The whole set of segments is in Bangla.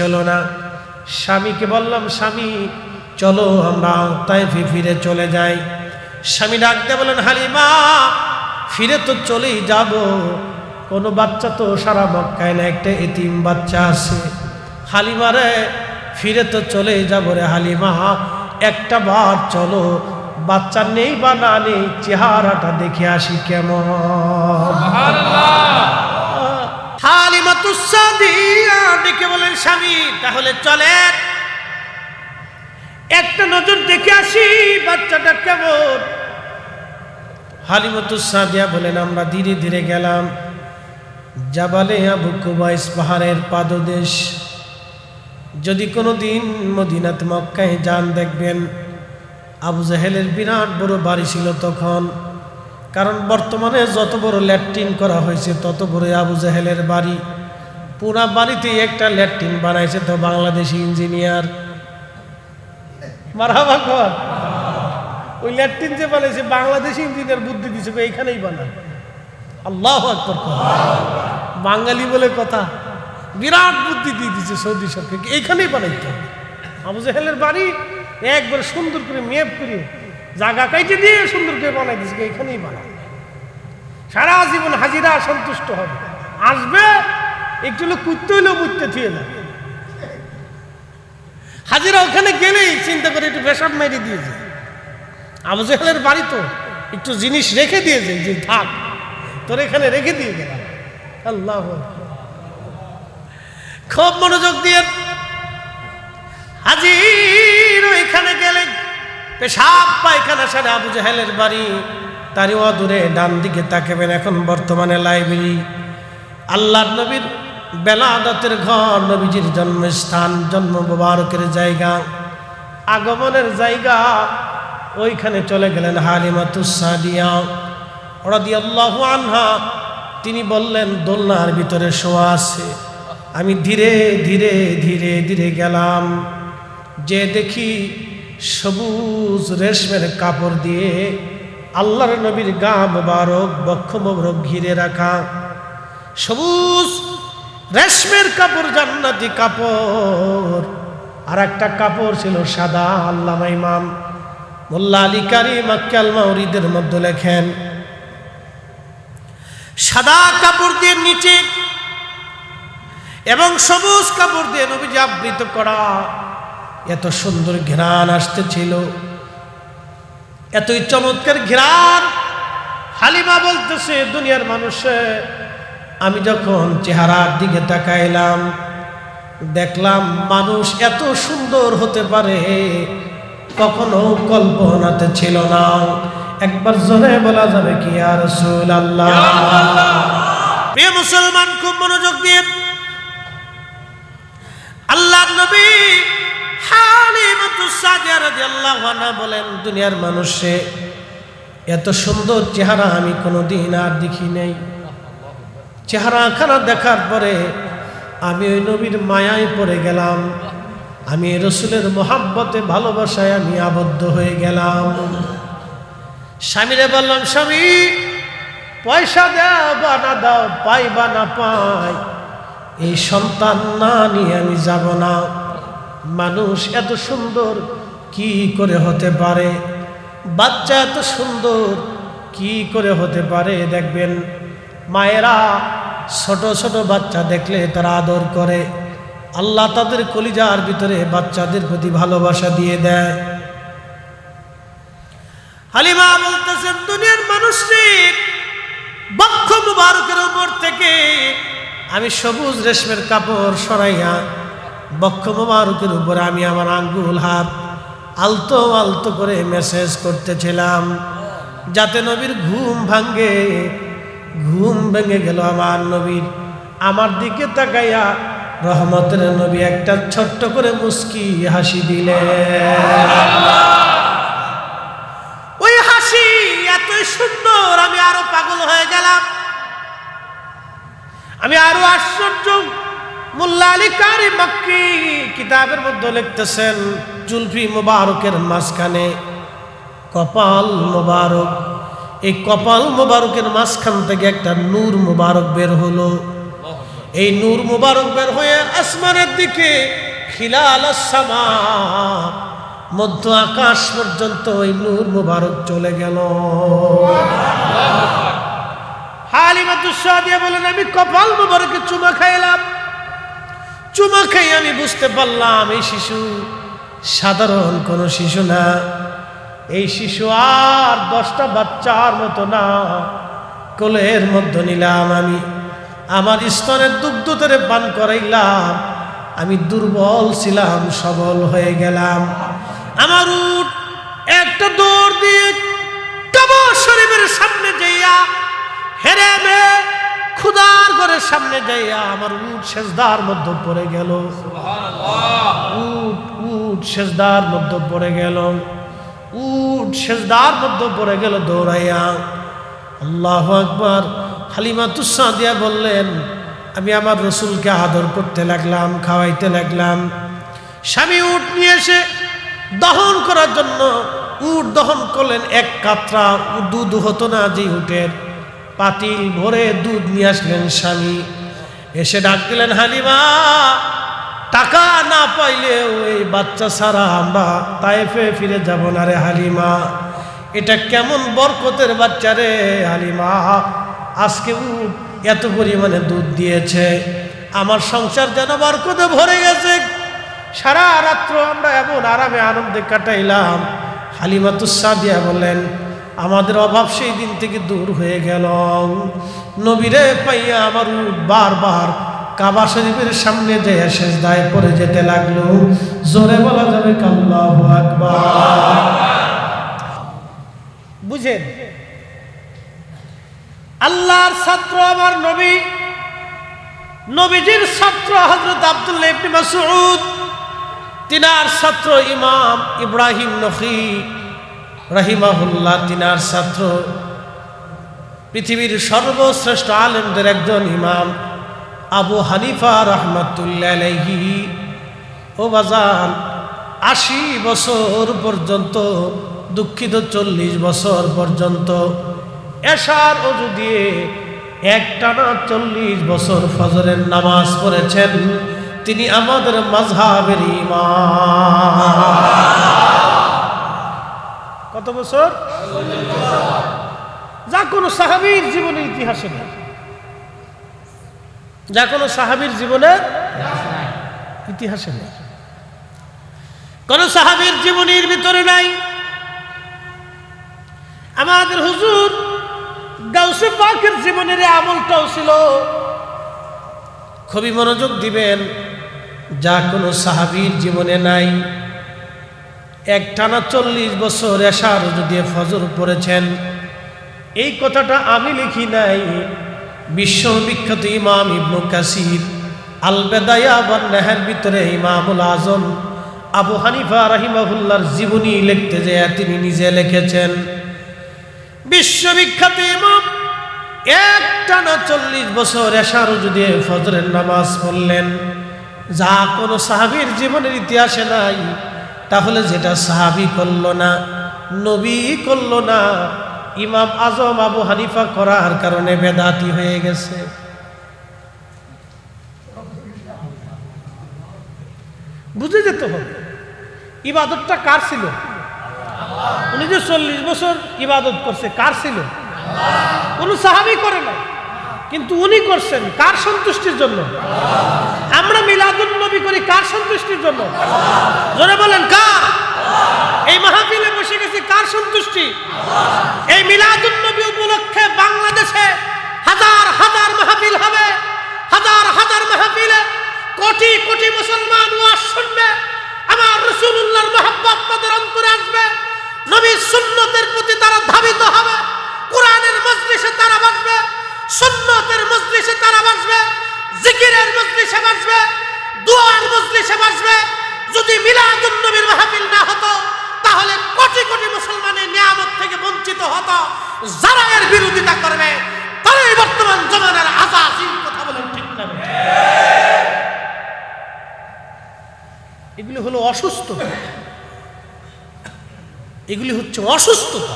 ছিল না। স্বামীকে বললাম, স্বামী চলো আমরা তায়েফে ফিরে চলে যাই। স্বামী ডাক দিয়ে বলেন, হালিমা ফিরে তো চলেই যাব, কোনো বাচ্চা তো সারা মক্কায় না, একটা এতিম বাচ্চা আছে। হালিমা রে ফিরে তো চলেই যাব রে হালিমা, একটা বার চলো, বাচ্চা নেই বা না নেই চেহারাটা দেখে আসি কেমন। হালিমাতুস সাদিয়া ডেকে বলেন, স্বামী তাহলে চলেন একটা নজর দেখে আসি বাচ্চাটা কেমন। হালিমাতুস সাদিয়া বলেন, আমরা ধীরে ধীরে গেলাম জাবালে আবু কুবাইস, পাহাড়ের পাদদেশ। যদি কোনো দিন মদিনাতে মক্কায় যান দেখবেন আবু জাহেলের বিরাট বড় বাড়ি ছিল তখন, কারণ বর্তমানে যত বড় ল্যাট্রিন করা হয়েছে তত বড় আবু জাহেলের বাড়ি। পুরা বাড়িতেই একটা ল্যাট্রিন বানাইছে তো বাংলাদেশি ইঞ্জিনিয়ার। মারহাবা কর। ওই ল্যাট্রিন যে বানাইছে বাংলাদেশি ইঞ্জিনিয়ার বুদ্ধি দিছে, এইখানেই বানায়। আল্লাহু আকবার। বাঙালি বলে কথা, বিরাট বুদ্ধি দিয়ে দিচ্ছে সৌদি সরকারকে, এইখানেই বানাইতে হবে। আবু জাহেলের বাড়ি একবার সুন্দর করে মেপ করে জায়গা কাইটে দিয়ে সুন্দর করে বানাই দিচ্ছে, এইখানেই বানায়। সারা জীবন হাজিরা সন্তুষ্ট হবে, আসবে একটু হলে কুত্তে হইলেও বুঝতে থুয়ে যাবে। হাজিরা ওখানে গেলেই চিন্তা করে একটু পেশাব মেরে দিয়েছে। আবু জাহেলের বাড়ি তো একটু জিনিস রেখে দিয়েছে, যে থাক তোর এখানে রেখে দিয়ে গেলাম। আল্লাহ, খুব মনোযোগ দিয়ে হাজির এখানে গেলে পেশাব পায়খানা সারে আবু জাহেলের বাড়ি, তারই অদূরে ডান দিকে তাকাবেন এখন বর্তমানে লাইব্রেরি, আল্লাহর নবীর বেলাদতের ঘর, নবীজির জন্মস্থান, জন্ম মোবারকের জায়গা, আগমনের জায়গা। ওইখানে চলে গেলেন হালিমাতুস সাদিয়া রাদিয়াল্লাহু আনহা। তিনি বললেন, দোলনার ভিতরে শোয়া আছে। আমি ধীরে ধীরে ধীরে ধীরে গেলাম, যে দেখি সবুজ রেশমের কাপড় দিয়ে আল্লাহর নবীর গা মোবারক, বক্ষ মোবারক ঘিরে রাখা। সবুজ রেশমের কাপড়, জান্নাতি কাপড়। আর একটা কাপড় ছিল সাদা। আল্লামা ইমাম মোল্লা আলী কারি মক্কা আল মাউরিদের মধ্যে লেখেন, সাদা কাপড় দিয়ে নিচে এবং সবুজ কাপড় দিয়ে নবীজি আবৃত করা। এত সুন্দর ঘ্রাণ আসতেছিল, এতই চমৎকার ঘ্রাণ। হালিমা বলতেছে, দুনিয়ার মানুষে আমি যখন চেহারার দিকে তাকাইলাম, দেখলাম মানুষ এত সুন্দর হতে পারে কখনো কল্পনাতে ছিল না। একবার জোরে বলা যাবে কি ইয়া রাসূলুল্লাহ? প্রিয় মুসলমান, খুব মনোযোগ দিয়ে আল্লাহর নবী হালিমাতুস সাদিয়া রাদিয়াল্লাহু আনহা বলেন, দুনিয়ার মানুষে এত সুন্দর চেহারা আমি কোনোদিন আর দেখি নাই। চেহারা খানা দেখার পরে আমি ওই নবীর মায়ায় পড়ে গেলাম, আমি রসুলের মোহাব্বতে ভালোবাসায় আমি আবদ্ধ হয়ে গেলাম। স্বামীরে বললাম, স্বামী পয়সা দাও বা না দাও, পাই বা না পাই, এই সন্তান না নিয়ে আমি যাব না। মানুষ এত সুন্দর কি করে হতে পারে, বাচ্চা এত সুন্দর কি করে হতে পারে। দেখবেন মায়েরা ছোট ছোট বাচ্চা দেখলে তারা আদর করে, আল্লাহ তাদের কলিজার ভিতরে বাচ্চাদের প্রতি ভালোবাসা দিয়ে দেয়। হালিমা বলতেছেন, দুনিয়ার মানুষের বক্ষ মুবারকের উপর থেকে আমি সবুজ রেশমের কাপড় সরাইয়া বক্ষ মুবারকের উপরে আমি আমার আঙ্গুল হাত আলতো আলতো করে মেসেজ করতেছিলাম, যাতে নবীর ঘুম ভাঙে। ঘুম ভেঙে গেল আমার নবীর। আমার দিকে তাকাইয়া রহমতের নবী একটা ছোট্ট করে মুস্কি হাসি দিলেন। ওই হাসি এতই সুন্দর, আমি আরো পাগল হয়ে গেলাম, আমি আরো আশ্চর্য। মোল্লা আলী কারি মক্কি কিতাবের মধ্যে লিখতেছেন, জুলফি মুবারকের মাঝখানে কপাল মুবারক, এই কপাল মুবারকের মাঝখান থেকে একটা নূর মুবারক বের হলো। এই নূর মুবারক বের হয়ে আসমানের দিকে খিলাল সামা, মধ্য আকাশ পর্যন্ত ওই নূর মুবারক চলে গেল। হালিমাতুস সাদিয়া বলেন, আমি কপাল মুবারকে চুমা খাইলাম। চুমা খাই আমি বুঝতে পারলাম এই শিশু সাধারণ কোনো শিশু না। এই শিশু আর 10টা বাচ্চার মতো না। কোলের মধ্যে নিলাম আমি, আমার স্তনের দুগ্ধ ধরে পান করাইলাম। আমি দুর্বল ছিলাম, সবল হয়ে গেলাম। আমার উট একটা দৌড় দিয়ে কাবা শরীফের সামনে যাইয়া, হেরেমে খুদার ঘরের সামনে যাইয়া আমার উট সেজদার মধ্যে পড়ে গেল। উট সেজদার মধ্যে পড়ে গেল। উট সেজদার মধ্যে পড়ে গেল দৌড়াইয়া। আল্লাহু আকবার। হালিমাতুস সাদিয়া বললেন, আমি আমার রসুলকে আদর করতে লাগলাম, খাওয়াইতে লাগলাম। স্বামী উট নিয়ে এসে দহন করার জন্য উট দহন করলেন। এক কাতরা দুধ হতো না, যে উটের পাতিল ভরে দুধ নিয়ে আসলেন স্বামী। এসে ডাক দিলেন, হালিমা, টাকা না পাইলেও এই বাচ্চা ছাড়া আমরা তায়েফে ফিরে যাব না রে হালিমা। এটা কেমন বরকতের বাচ্চা রে হালিমা, আজকে উট এত পরিমাণে দুধ দিয়েছে, আমার সংসার যেন বরকতে ভরে গেছে। সারা রাত্র আমরা এমন আরামে আনন্দে কাটাইলাম। হালিমাতুস সাদিয়া বললেন, আমাদের অভাব সেই দিন থেকে দূর হয়ে গেল। নবীরে পাইয়া আমার উট বারবার কাবা শরীফের সামনে যেয়ে সেজদায় পড়ে যেতে লাগলো। জোরে বলা যাবে আল্লাহু আকবার। বুঝেন, আল্লাহর ছাত্র আমার নবী, নবীজির ছাত্র হযরত আব্দুল্লাহ ইবনে মাসউদ, তিনার ছাত্র ইমাম ইব্রাহিম নখী রাহিমাহুল্লাহ, তিনার ছাত্র পৃথিবীর সর্বশ্রেষ্ঠ আলেমদের একজন ইমাম আবু হানিফা রাহমাতুল্লাহ আলাইহি। ও বাজান, 80 বছর পর্যন্ত, দুঃখিত 40 বছর পর্যন্ত এশার ওযু দিয়ে একটানা 40 বছর ফজরের নামাজ পড়েছেন। তিনি আমাদের মাযহাবের ইমাম। কত বছর? যা কোনো সাহাবীর জীবনের ইতিহাসে নেই, যা কোনো সাহাবীর জীবনের ইতিহাসে নেই, কোন সাহাবীর জীবনীর ভিতরে নাই। আমাদের হুজুর গাউসে পাকের জীবনের আমলটাও ছিল, খুবই মনোযোগ দিবেন, যা কোনো সাহাবীর জীবনে নাই। একটানা 40 বছর এশার ওযু দিয়ে ফজর পড়েছেন। এই কথাটা আমি লিখি নাই, বিশ্ববিখ্যাত ইমাম ইবনে কাসির আল বেদায়া ওয়ান নেহার ভিতরে ইমামুল আজম আবু হানিফা রাহিমাহুল্লাহর জীবনী লিখতে যায় তিনি নিজে লিখেছেন। বিশ্ববিখ্যাত ইমাম একটানা 40 বছর এশার ওযু দিয়ে ফজরের নামাজ পড়লেন, যা কোনো সাহাবীর জীবনের ইতিহাসে নাই। তাহলে যেটা সাহাবী করলো না, নবী করলো না, ইমাম আজম আবু হানিফা করার কারণে বেদাতি হয়ে গেছে। বুঝে যেতে হবে ইবাদতটা কার ছিল। উনি যে 40 বছর ইবাদত করছে, কার ছিল? কোন সাহাবী করে না, কিন্তু উনি করছেন কার সন্তুষ্টির জন্য? আমরা মিলাদুন নবী করি কার সন্তুষ্টির জন্য? জোরে বলেন কার? এই মাহফিলে বসে গেছি কার সন্তুষ্টি? এই মিলাদুন নবী উপলক্ষে বাংলাদেশে হাজার হাজার মাহফিল হবে, হাজার হাজার মাহফিলে কোটি কোটি মুসলমান ওয়াজ শুনবে। আমার রাসূলুল্লাহর মহব্বত তাদের অন্তরে আসবে, নবীর সুন্নতের প্রতি তারা ধাবিত হবে, কোরআনের মজলিসে তারা বসবে, সুন্নতের মজলিসে তারা বসবে, জিকিরের মজলিসে বসবে, দুআর মজলিসে বসবে। যদি মিলাদুন নবীর মাহফিল না হতো তাহলে কোটি কোটি মুসলমানের নিয়ামত থেকে বঞ্চিত হতো। যারা এর বিরোধিতা করবে তারাই বর্তমান জমানার আযাজিল। কথা বলেন ঠিক না? এগুলি হলো অসুস্থতা, এগুলি হচ্ছে অসুস্থতা।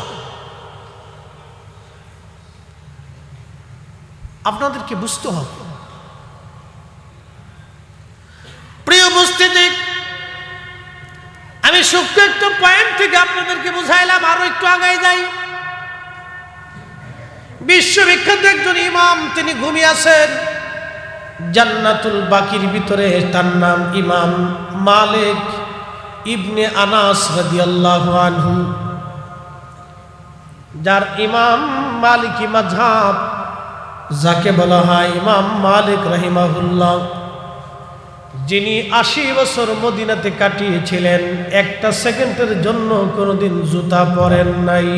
আপনাদেরকে বুঝতে হবে সূক্ষ্ম একটা পয়েন্ট থেকে আপনাদেরকে বুঝাইলাম, আরো একটু আগায় যাই। বিশ্ববিখ্যাত একজন ইমাম, তিনি ঘুমিয়ে আছেন জান্নাতুল বাকির ভিতরে। তার নাম ইমাম মালিক ইবনে আনাস রাদিয়াল্লাহু আনহু, যার ইমাম মালিকি মাযহাব, যাকে বলা হয় ইমাম মালিক রাহিমাহুল্লাহ, যিনি 80 বছর মদিনাতে কাটিয়েছিলেন, একটা সেকেন্ডের জন্য কোনোদিন জুতা পরেন নাই।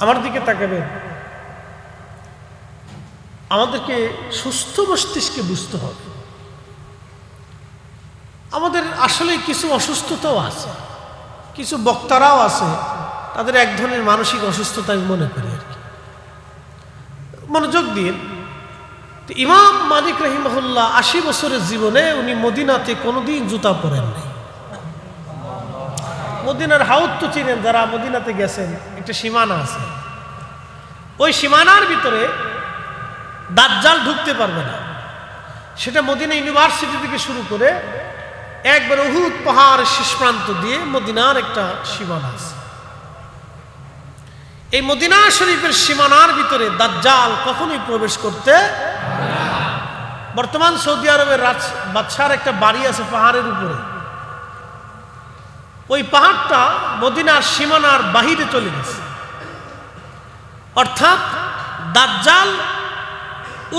আমার দিকে তাকাবেন। আমাদেরকে সুস্থ মস্তিষ্কে বুঝতে হবে, আমাদের আসলে কিছু অসুস্থতাও আছে, কিছু বক্তারাও আছে, তাদের এক ধরনের মানসিক অসুস্থতা আমি মনে করি আর কি। মনোযোগ দিন। ইমাম মালিক রাহিমাহুল্লাহ 80 বছরের জীবনে উনি মদিনাতে কোনোদিন জুতা পরেন নাই। মদিনার হাউদ তো চিনেন, যারা মদিনাতে গেছেন, একটা সীমানা আছে, ওই সীমানার ভিতরে দাজ্জাল ঢুকতে পারবে না। সেটা মদিনা ইউনিভার্সিটি থেকে শুরু করে একবার উহুদ পাহাড়ের শেষ প্রান্ত দিয়ে মদিনার একটা সীমানা আছে। এই মদিনা শরীফের সীমানার ভিতরে দাজ্জাল কখনোই প্রবেশ করতে। বর্তমান সৌদি আরবের বাদশার একটা বাড়ি আছে পাহাড়ের উপরে, ওই পাহাড়টা মদিনার সীমানার বাহিরে চলে গেছে। অর্থাৎ দাজ্জাল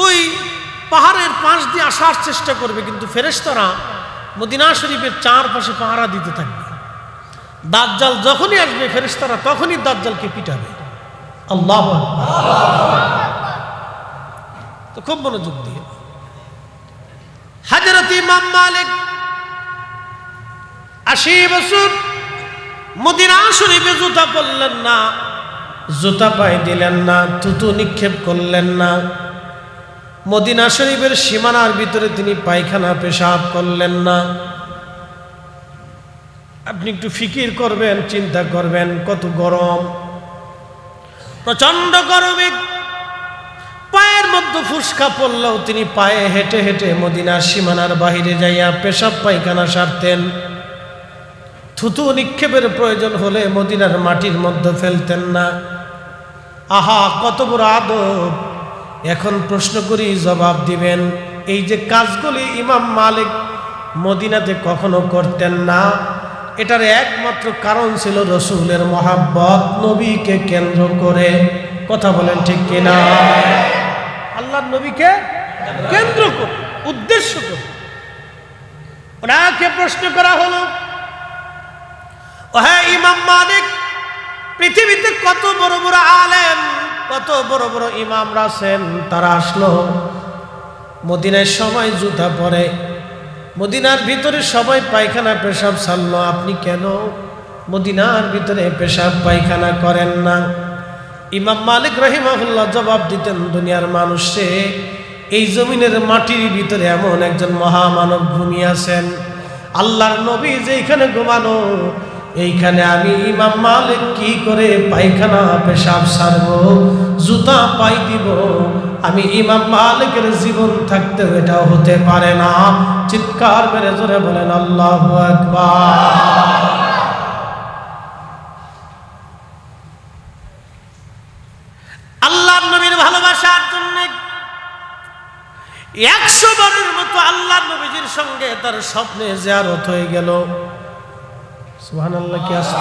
ওই পাহাড়ের পাশ দিয়ে আসার চেষ্টা করবে, কিন্তু ফেরেশতারা মদিনা শরীফের চারপাশে পাহারা দিতে থাকবে। দাজ্জাল যখনই আসবে, ফেরেশতারা তখনই দাজ্জালকে পিটাবে। আল্লাহু আকবার। তো খুব মনোযোগ দিয়ে, হযরত ইমাম মালিক 80 বছর মদিনা শরীফে জুতা পরলেন না, জুতা পায়ে দিলেন না, থুতু নিক্ষেপ করলেন না। মদিনা শরীফের সীমানার ভিতরে তিনি পায়খানা পেশাব করলেন না। আপনি একটু ফিকির করবেন, চিন্তা করবেন, কত গরম, প্রচন্ড গরমে পায়ের মধ্যে ফুসকা পড়লেও তিনি পায়ে হেঁটে হেঁটে মদিনার সীমানার বাহিরে যাইয়া পেশাব পায়খানা সারতেন। থুতু নিক্ষেপের প্রয়োজন হলে মদিনার মাটির মধ্যে ফেলতেন না। আহা, কত বড় আদব! এখন প্রশ্ন করি, জবাব দিবেন। এই যে কাজগুলি ইমাম মালিক মদিনাতে কখনো করতেন না, এটার একমাত্র কারণ ছিল রসুলের মহাব্বত, নবীকে কেন্দ্র করে। কথা বলেন ঠিক কিনা? আল্লাহর নবীকে কেন্দ্র করে, উদ্দেশ্য করে ওনাকে প্রশ্ন করা হলো, ও হ্যাঁ ইমাম মালিক, পৃথিবীতে কত বড় বড় আলেম, কত বড় বড় ইমামরা আছেন, তারা আসলো মদিনায় সবাই জুতা পরে, মদিনার ভিতরে সবাই পায়খানা পেশাব ছাড়লো, আপনি কেন মদিনার ভিতরে পেশাব পায়খানা করেন না? ইমাম মালিক রাহিমাহুল্লাহ জবাব দিতেন, দুনিয়ার মানুষে, এই জমিনের মাটির ভিতরে এমন একজন মহামানব ঘুমিয়ে আছেন, আল্লাহর নবী যেখানে ঘুমানো, এইখানে আমি ইমাম মালিক কি করে পায়খানা পেশাব ছাড়বো, জুতা পাই দিব? আমি ইমাম মালিকের জীবন থাকতে এটাও হতে পারে না। চিৎকার মেরে জোরে বলেন আল্লাহু আকবার। আল্লাহর নবীর ভালোবাসার জন্য 100 বারের মতো আল্লাহর নবীজির সঙ্গে তার স্বপ্নে জিয়ারত হয়ে গেল। সুবহানাল্লাহ কি আছে?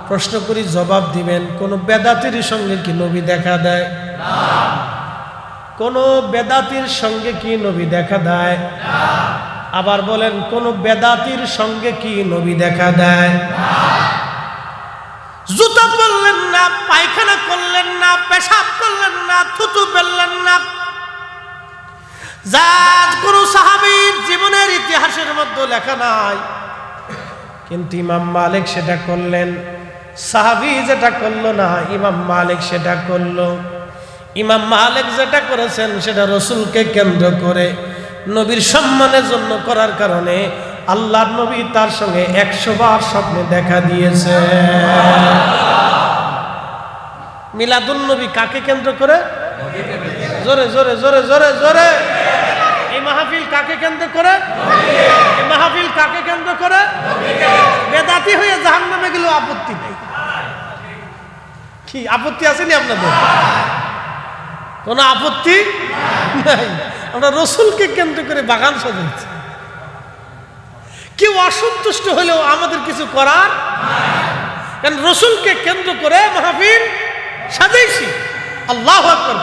প্রশ্ন করি, জবাব দিবেন। কোন বেদাতির সঙ্গে কি নবী দেখা দেয়? না। কোন বেদাতির সঙ্গে কি নবী দেখা দেয়? না। আবার বলেন, কোন বেদাতির সঙ্গে কি নবী দেখা দেয়? না। জুতা পরলেন না, পায়খানা করলেন না, পেশাব করলেন না, থুতু ফেললেন না, যা কোন সাহাবীর জীবনের ইতিহাসের মধ্যে লেখা নাই। কিন্তু ইমাম মালিক সেটা করলেন। সাহাবী যেটা করলো না, ইমাম মালিক সেটা করলো। ইমাম মালিক যেটা করেছেন সেটা রসুলকে কেন্দ্র করে, নবীর সম্মানের জন্য করার কারণে আল্লাহর নবী তার সঙ্গে 100 বার স্বপ্নে দেখা দিয়েছে। মিলাদুন নবী কাকে কেন্দ্র করে? জোরে জোরে জোরে জোরে জোরে। এই মাহফিল কাকে কেন্দ্র করে? আপত্তি নেই। কি আপত্তি আসেনি আপনাদের? কোনো আপত্তি নাই। আমরা রসুলকে কেন্দ্র করে বাগান সাজাইছি। কেউ অসন্তুষ্ট হলেও আমাদের কিছু করার, কারণ রসুলকে কেন্দ্র করে মাহফিল সাজাইছি। আল্লাহু আকবার।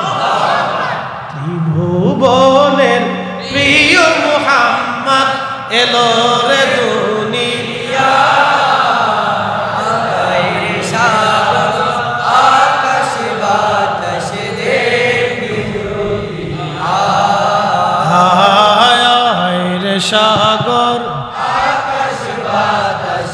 ত্রিভুবনের প্রিয় মুহাম্মদ এলো রে দুনিয়া, সাগর আকাশ বাতাস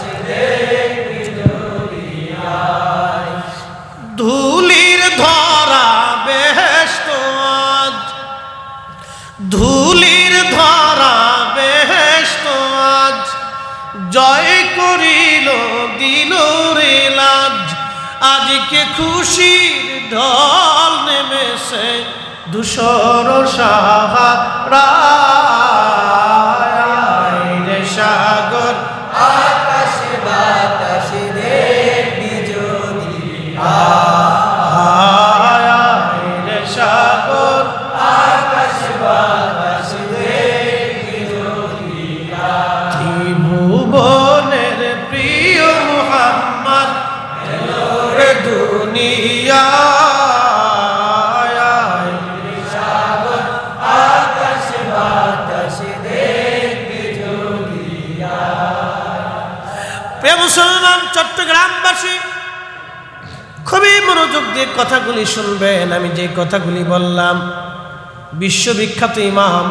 ধুলির ধরা বেহেশত আজ, ধুলির ধরা বেহেশত আজ জয় করিল দিল রে লাজ। আজকে খুশির ঢল নেমেছে ধূসর সাহারা, সাগর আকাশ বাতাস দেখবি যদি, সাগর আকাশ বাতাস দেখবি যদি। ত্রিভুবনের প্রিয় মুহাম্মদ এলো রে দুনিয়া, মুসলমান চট্টগ্রামবাসী খুবই মনোযোগ দিয়ে কথাগুলি শুনবেন। আমি যে কথাগুলি বললাম, বিশ্ববিখ্যাত ইমাম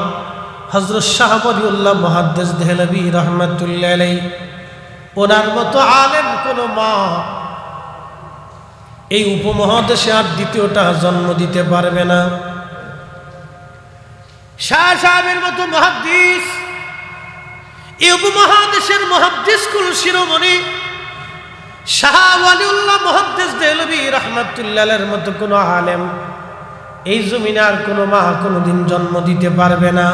হযরত শাহ ওলিউল্লাহ মুহাদ্দিস দেহলভী রাহমাতুল্লাহ আলাইহি, ওনার মতো আলেম কোন মা এই উপমহাদেশে আর দ্বিতীয়টা জন্ম দিতে পারবে না। শাহ সাহেবের মতো মুহাদ্দিস, এই উপমহাদেশের মুহাদ্দিস কুল শিরোমণি শাহ ওলিউল্লাহ মুহাদ্দিস দেহলভী রাহমাতুল্লাহ আলাইহির মতো কোনো আলেম এই জমিনে আর কোনো মা কোনোদিন জন্ম দিতে পারবে না।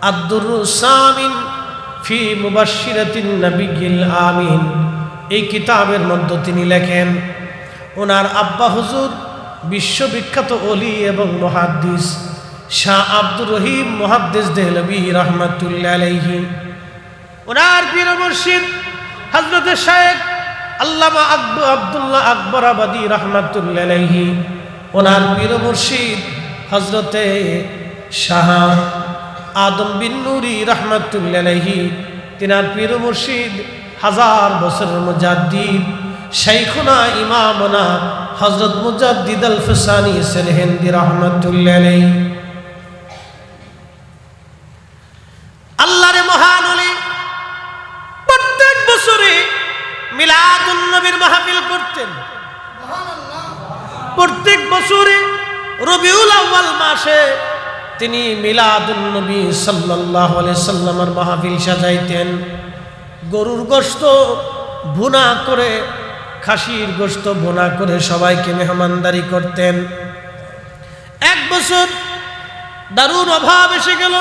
আদ-দুররুস সামিন ফি মুবাশশিরাতিন নবিয়্যিল আমিন এই কিতাবের মধ্যে তিনি লেখেন, ওনার আব্বা হুজুর বিশ্ববিখ্যাত ওলি এবং মুহাদ্দিস শাহ আব্দুর রহিম মুহাদ্দিস দেহলভী রাহমাতুল্লাহ আলাইহি, ওনার পীর মুর্শিদ হযরত শেখ আল্লামা আব্দুল্লাহ আকবরাবাদী রাহমাতুল্লাহ আলাইহি, ওনার পীর মুর্শিদ হযরতে শাহ আদম বিন নুরি রাহমাতুল্লাহ আলাইহি, তিনার পীর মুর্শিদ হাজার বছরের মুজাদ্দিদ শাইখুনা ইমামনা হযরত মুজাদ্দিদ আল ফসানি সিরহিন্দি রাহমাতুল্লাহ আলাইহি। আল্লাহর মহান ওলি প্রত্যেক বছরে মিলাদুন নবীর মাহফিল করতেন। প্রত্যেক বছরে রবিউল আউয়াল মাসে তিনি মিলাদুন নবী সাল্লাল্লাহু আলাইহি সাল্লামের মাহফিল সাজাইতেন। গরুর গোশত ভুনা করে, খাসির গোশত ভুনা করে সবাইকে মেহমানদারি করতেন। এক বছর দারুণ অভাব এসে গেল,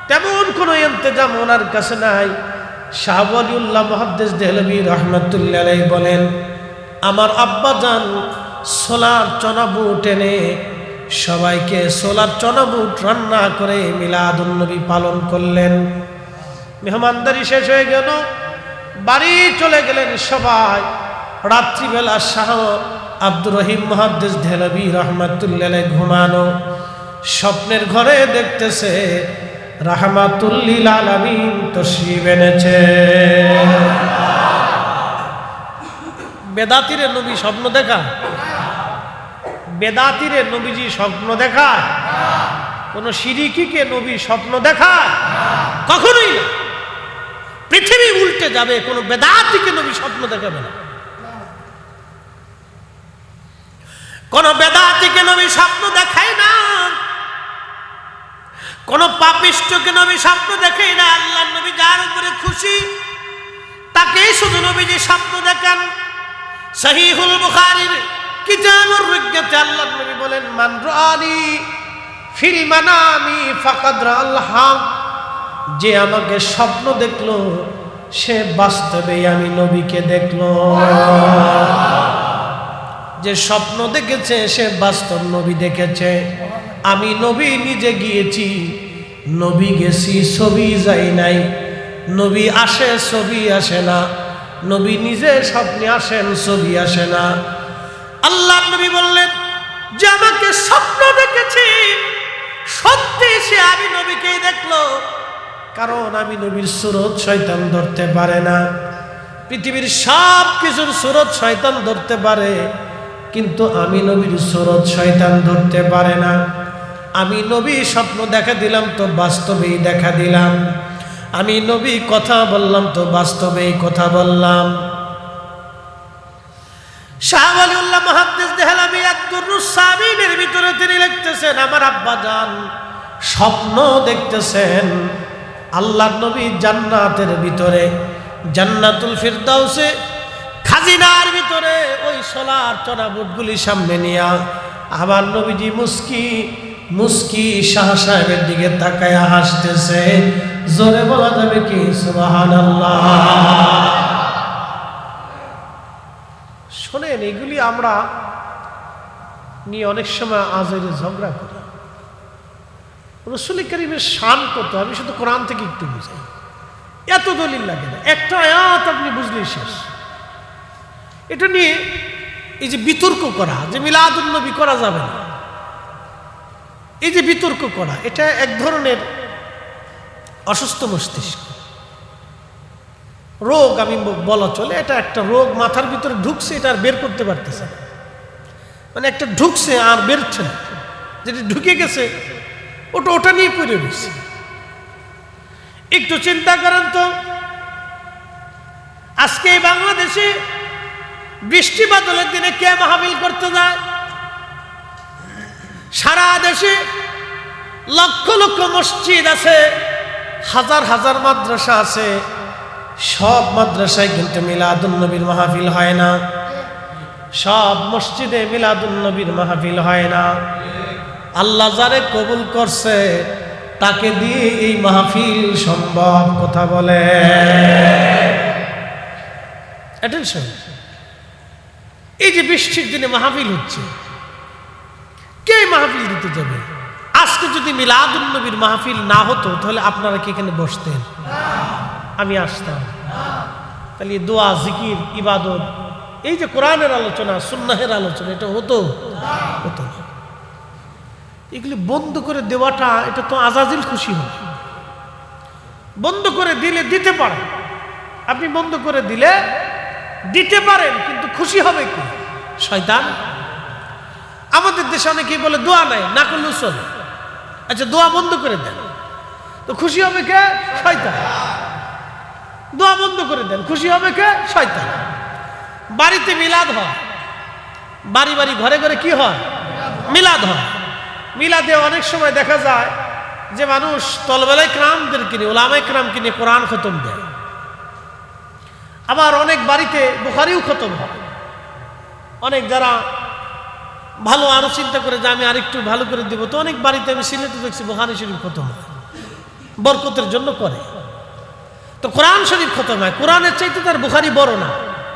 তেমন কোনো ইন্তজাম ওনার কাছে নাই। শাহ ওলিউল্লাহ মুহাদ্দিস দেহলভী রাহমাতুল্লাহ আলাইহি বলেন, আমার আব্বা জান সোলার চনা বুট এনে সবাইকে সোলার চনা বুট রান্না করে মিলাদুন নবী পালন করলেন। মেহমানদারি শেষ হয়ে গেল, বাড়ি চলে গেলেন সবাই। রাত্রিবেলা শাহ আব্দুর রহিম মুহাদ্দিস দেহলভী রাহমাতুল্লাহ আলাইহি ঘুমানো, স্বপ্নের ঘরে দেখতেছে রাহমাতুল লিল আলামিন তশরীফ এনেছে। বেদাতিরে নবী স্বপ্ন দেখা? বেদাতিরে নবীজি স্বপ্ন দেখায়? কোন শিরিকিকে নবী স্বপ্ন দেখায়? কখনোই না। পৃথিবী উল্টে যাবে, কোন বেদাতিকে নবী স্বপ্ন দেখাবে না। কোন বেদাতিকে নবী স্বপ্ন দেখায় না, কোন পাপিষ্ঠকে নবী স্বপ্ন দেখায় না। আল্লাহর নবী যার উপরে খুশি তাকেই শুধু নবীজি স্বপ্ন দেখান। সহিহুল বুখারীর কিতাবুর রুজ্ঞাতে আল্লাহর নবী বলেন, মান রাআনি ফিল মানামি ফাকাদ রাআল হক, যে আমাকে স্বপ্ন দেখলো সে বাস্তবেই আমি নবীকে দেখলো। যে স্বপ্ন দেখেছে সে বাস্তব নবী দেখেছে। আমি নবী নিজে গিয়েছি, নবী গেছি, ছবি যাই নাই। নবী আসে, ছবি আসে না। নবী নিজে স্বপ্নে আসেন, ছবি আসে না। আল্লাহ নবী বললেন যে আমাকে স্বপ্ন দেখেছি, সত্যি সে আমি নবীকেই দেখলো। কারণ আমি নবীর সুরত শয়তান ধরতে পারে না। পৃথিবীর সব কিছুর সুরত শয়তান ধরতে পারে, কিন্তু আমি নবীর সুরত শয়তান ধরতে পারে না। আমি নবী স্বপ্ন দেখা দিলাম তো বাস্তবেই দেখা দিলাম। আমি নবী কথা বললাম তো বাস্তবেই কথা বললাম। শাহ ওয়ালিউল্লাহ মুহাদ্দিস দেহলভী আদ-দুররুস সামিনের ভিতরে তিনি লিখতেছেন, আমার আব্বা জান স্বপ্ন দেখতেছেন আল্লাহর নবী জান্নাতের ভিতরে, জান্নাতুল ফিরদাউসে খাজিনার ভিতরে ওই সোলার চড়া বুটগুলি সামনে নিয়া আমার নবীজি মুস্কি মুস্কি শাহ সাহেবের দিকে তাকায়া হাসতেছে। জোরে বলা যাবে কি সুবহানাল্লাহ? শোনেন, এগুলি আমরা নিয়ে অনেক সময় আজের ঝগড়া করি। রাসূল কারীমের শান কত আমি শুধু কোরআন থেকে একটু বুঝাই, এত দলিল লাগে না, একটা আয়াত আপনি বুঝলেই শেষ। এটা নিয়ে এই যে বিতর্ক করা যে মিলাদুন নবী করা যাবে না, এই যে বিতর্ক করা, এটা এক ধরনের অসুস্থ মস্তিষ্ক রোগ আমি বলা চলে। এটা একটা রোগ মাথার ভিতরে ঢুকছে, এটা আর বের করতে পারতেছে না। মানে একটা ঢুকছে আর বেরোচ্ছে না, যেটা ঢুকে গেছে ওটা নিয়ে পড়ে রয়েছে। একটু চিন্তা করেন তো, আজকে এই বাংলাদেশে বৃষ্টি বাদলের দিনে কে মাহফিল করতে যায়? সারা দেশে লক্ষ লক্ষ মসজিদ আছে, হাজার হাজার মাদ্রাসা আছে, সব মাদ্রাসায় কিন্তু মিলাদুন নবীর মাহফিল হয় না, সব মসজিদে মিলাদুন নবীর মাহফিল হয় না। আল্লাহ যারে কবুল করছে তাকে দিয়ে এই মাহফিল সম্ভব, কথা বলে। অ্যাটেনশন, এই যে বৃষ্টির দিনে মাহফিল হচ্ছে, কে মাহফিল দিতে যাবে? আজকে যদি মিলাদুন নবীর মাহফিল না হতো তাহলে আপনারা কি এখানে বসতেন? আমি আসতাম? তাহলে দোয়া, জিকির, ইবাদত, এই যে কোরআনের আলোচনা, সুন্নাহের আলোচনা, এটা হতো হতো না। এগুলি বন্ধ করে দেওয়াটা, এটা তো আজাজিল খুশি হবে। বন্ধ করে দিলে দিতে পারেন, আপনি বন্ধ করে দিলে দিতে পারেন, কিন্তু খুশি হবে কি? শয়তান। আমাদের দেশে অনেকেই বলে দোয়া নাই, না করলেও চলে। আচ্ছা, দোয়া বন্ধ করে দেন তো খুশি হবে কে? শয়তান। দোয়া বন্ধ করে দেন, খুশি হবে কে? শয়তান। বাড়িতে মিলাদ হয়, বাড়ি বাড়ি ঘরে ঘরে কি হয়? মিলাদ হয়। মিলাদে অনেক সময় দেখা যায় যে মানুষ তলবেলায় ক্রামদের কিনে, ওলামায়ে ক্রাম কিনে কোরআন খতম দেয়। আবার অনেক বাড়িতে বুখারিও খতম হয়। অনেক যারা ভালো আরো চিন্তা করে যে আমি আরেকটু ভালো করে দিব, তো অনেক বাড়িতে আমি সিলেটে দেখছি বুখারী শরীফ খতম হয়, বরকতের জন্য করে। তো কোরআন শরীফ খতম হয়, কোরআনের চাইতে তার বুখারী বড় না,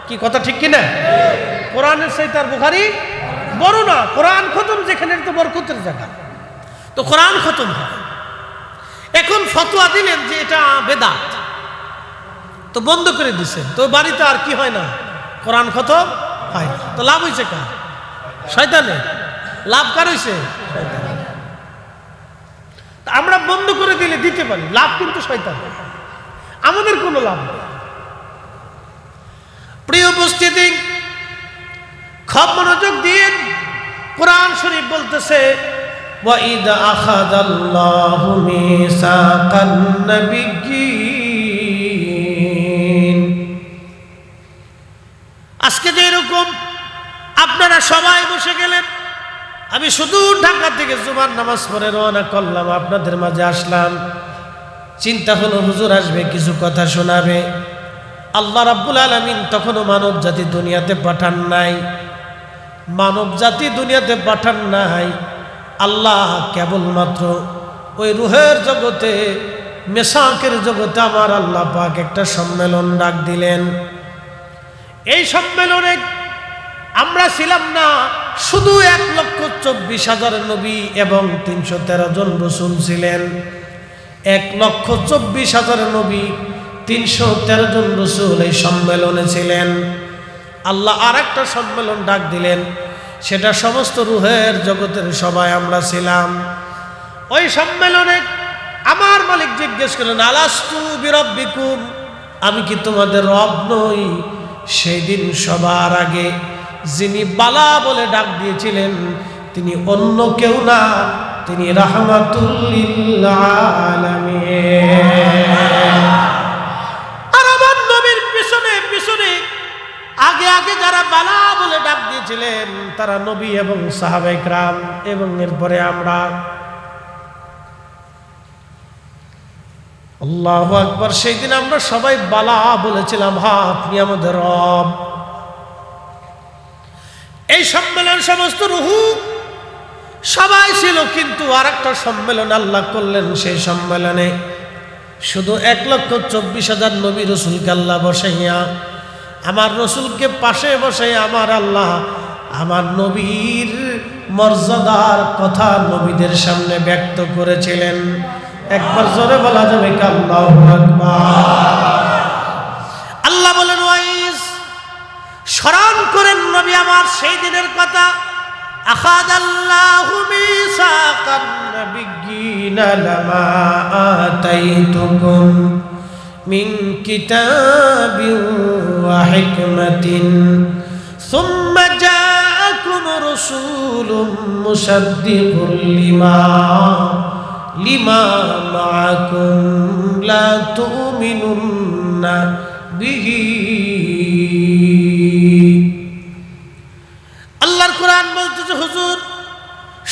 কি কথা ঠিক কিনা? কোরআনের চাইতে তার বুখারী বড় না। কোরআন খতম যেখানে, তো বরকতের জায়গা, তো কোরআন খতম হয়। এখন ফতোয়া দিলেন যে এটা বেদাত, তো বন্ধ করে দিচ্ছেন, তো বাড়িতে আর কি হয় না? কোরআন খতম হয় না। তো লাভ হয়েছে কার? শয়তানের। লাভ কার হয়েছে? শয়তানের। আমরা বন্ধ করে দিলে দিতে পারি, লাভ কিন্তু শয়তানের, আমাদের কোনো লাভ নেই। প্রিয় উপস্থিতি, খুব মনোযোগ দিন। কোরআন শরীফ বলতেছে, وَإِذْ أَخَذَ اللَّهُ مِيثَاقَ النَّبِيِّينَ। আজকে যে এরকম আপনারা সবাই বসে গেলেন, আমি শুধু ঢাকা থেকে জুমার নামাজ পড়ে রওনা করলাম, আপনাদের মাঝে আসলাম। চিন্তা হলো হুজুর আসবে, কিছু কথা শোনাবে। আল্লাহ রাব্বুল আলামিন তখনও মানব জাতি দুনিয়াতে পাঠান নাই, মানব জাতি দুনিয়াতে পাঠান নাই। আল্লাহ কেবলমাত্র ওই রুহের জগতে মেসাকের জগতে আমার আল্লাহ পাক একটা সম্মেলন ডাক দিলেন। এই সম্মেলনে আমরা ছিলাম না শুধু 1,24,000 নবী এবং 313 জন রসুল ছিলেন। 1,24,000 নবী 313 জন রসুল এই সম্মেলনে ছিলেন। আল্লাহ আর একটা সম্মেলন ডাক দিলেন, সেটা সমস্ত রুহের জগতের সবাই আমরা ছিলাম। ওই সম্মেলনে আমার মালিক জিজ্ঞেস করলেন, আলাস্তু বিরাব্বিকুম, আমি কি তোমাদের রব নই? সেই দিন সবার আগে যিনি বালা বলে ডাক দিয়েছিলেন তিনি অন্য কেউ না, তিনি রাহমাতুল লিল আলামিন। আর আমার নবীর পিছনে পিছনে আগে আগে যারা বালা বলে ডাক দিয়েছিলেন তারা নবী এবং সাহাবায়ে কেরাম, এবং এরপরে আমরা। আল্লাহু আকবার। সেই দিন আমরা সবাই বালা বলেছিলাম, হ্যাঁ আপনি আমাদের রব। এই সম্মেলন সমস্ত রুহু সবাই ছিল, কিন্তু আর একটা সম্মেলন আল্লাহ করলেন। সেই সম্মেলনে শুধু 1,24,000 নবী রসুলকে আল্লাহ বসাইয়া, আমার রসুলকে পাশে বসাইয়া আমার আল্লাহ আমার নবীর মর্যাদার কথা নবীদের সামনে ব্যক্ত করেছিলেন। একবার জোরে বলা যাবে কি আল্লাহু আকবার। আল্লাহ বলেন, ওয়াইস স্মরণ করেন নবী আমার সেই দিনের কথা। আখাযাল্লাহু মিসাকান নাবিয়্যিনা লামা আতাইতুকুম মিন কিতাবিন ওয়া হিকমাতিন সুম্মা জাআকুম রাসূলুম মুসাদ্দিকুল লিমা মাআকুম লা তুমিনুন্না বিহি। আল্লাহর কোরআন বলতেছে, হুজুর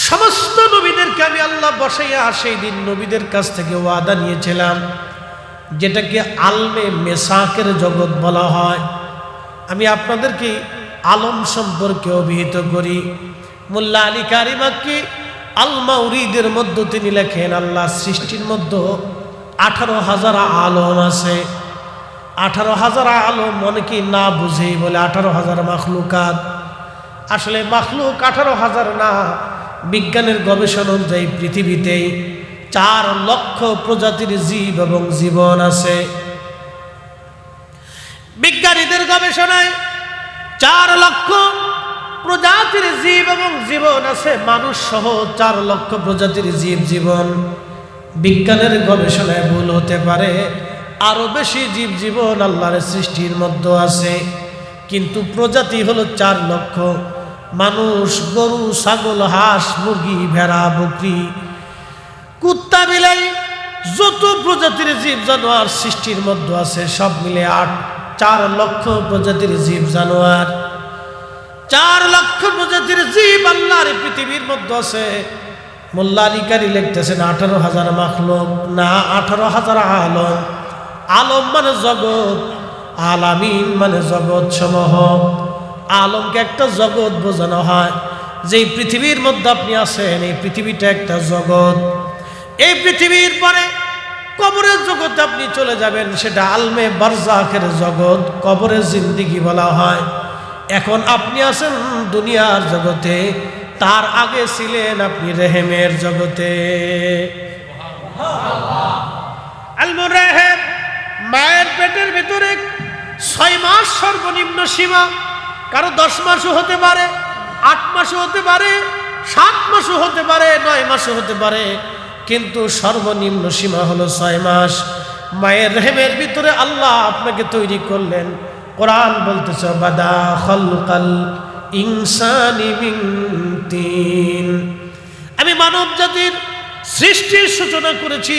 সমস্ত নবীদেরকে আমি আল্লাহ বসাইয়া সেই দিন নবীদের কাছ থেকে ওয়াদা নিয়েছিলাম, যেটাকে আলমে মেসাকের জগৎ বলা হয়। আমি আপনাদেরকে আলম সম্পর্কে অভিহিত করি। মোল্লা আলী কারি মাক্কি আল মাউরিদের মধ্যে তিনি লেখেন, আল্লাহ সৃষ্টির মধ্যে 18,000 আলম আছে। 18,000 আলম অনেকেই না বুঝেই বলে 18,000 মাখলুকাত। আসলে মাখলুক 18,000 না, বিজ্ঞানের গবেষণা অনুযায়ী পৃথিবীতেই 4 লক্ষ প্রজাতির জীব এবং জীবন আছে। বিজ্ঞানীদের গবেষণায় 4 লক্ষ প্রজাতির জীব এবং জীবন আছে, মানুষ সহ 4 লক্ষ প্রজাতির জীব জীবন। বিজ্ঞানের গবেষণায় ভুল হতে পারে, আরো বেশি জীব জীবন আল্লাহর সৃষ্টির মধ্যে আছে, কিন্তু প্রজাতি হলো 4 লক্ষ। মানুষ, গরু, ছাগল, হাঁস, মুরগি, ভেড়া, বকরি, কুত্তা, বিলাই, যত প্রজাতির জীব জানোয়ার সৃষ্টির মধ্যে আছে সব মিলে 4 লক্ষ প্রজাতির জীব জানোয়ার। 4 লক্ষ প্রজাতির জীব আল্লাহর পৃথিবীর মধ্যে আছে। মোল্লা আলী কারি লিখতেছেন 18,000 মাখলুক না, 18,000 আলম। আলম মানে জগৎ, আলামিন মানে জগৎ সমূহ। আলমকে একটা জগৎ বোঝানো হয়। যেই পৃথিবীর মধ্যে আপনি আছেন, এই পৃথিবীটা একটা জগৎ। এই পৃথিবীর পরে কবরের জগতে আপনি চলে যাবেন, সেটা আলমে বারজাখের জগৎ, কবরের জিন্দেগি বলা হয়। এখন আপনি আছেন দুনিয়ার জগতে, তার আগে ছিলেন আপনি রেহেমের জগতে। আলমুর রেহেম, মায়ের পেটের ভিতরে 6 মাস সর্বনিম্ন সীমা। কারো 10 মাসও হতে পারে, 8 মাসও হতে পারে, 7 মাসও হতে পারে, 9 মাসও হতে পারে, কিন্তু সর্বনিম্ন সীমা হলো 6 মাস। মায়ের রেহেমের ভিতরে আল্লাহ আপনাকে তৈরি করলেন। কোরআন বলতেছে, বাদা খালকাল ইনসানি মিন তিন, আমি মানব জাতির সৃষ্টির সূচনা করেছি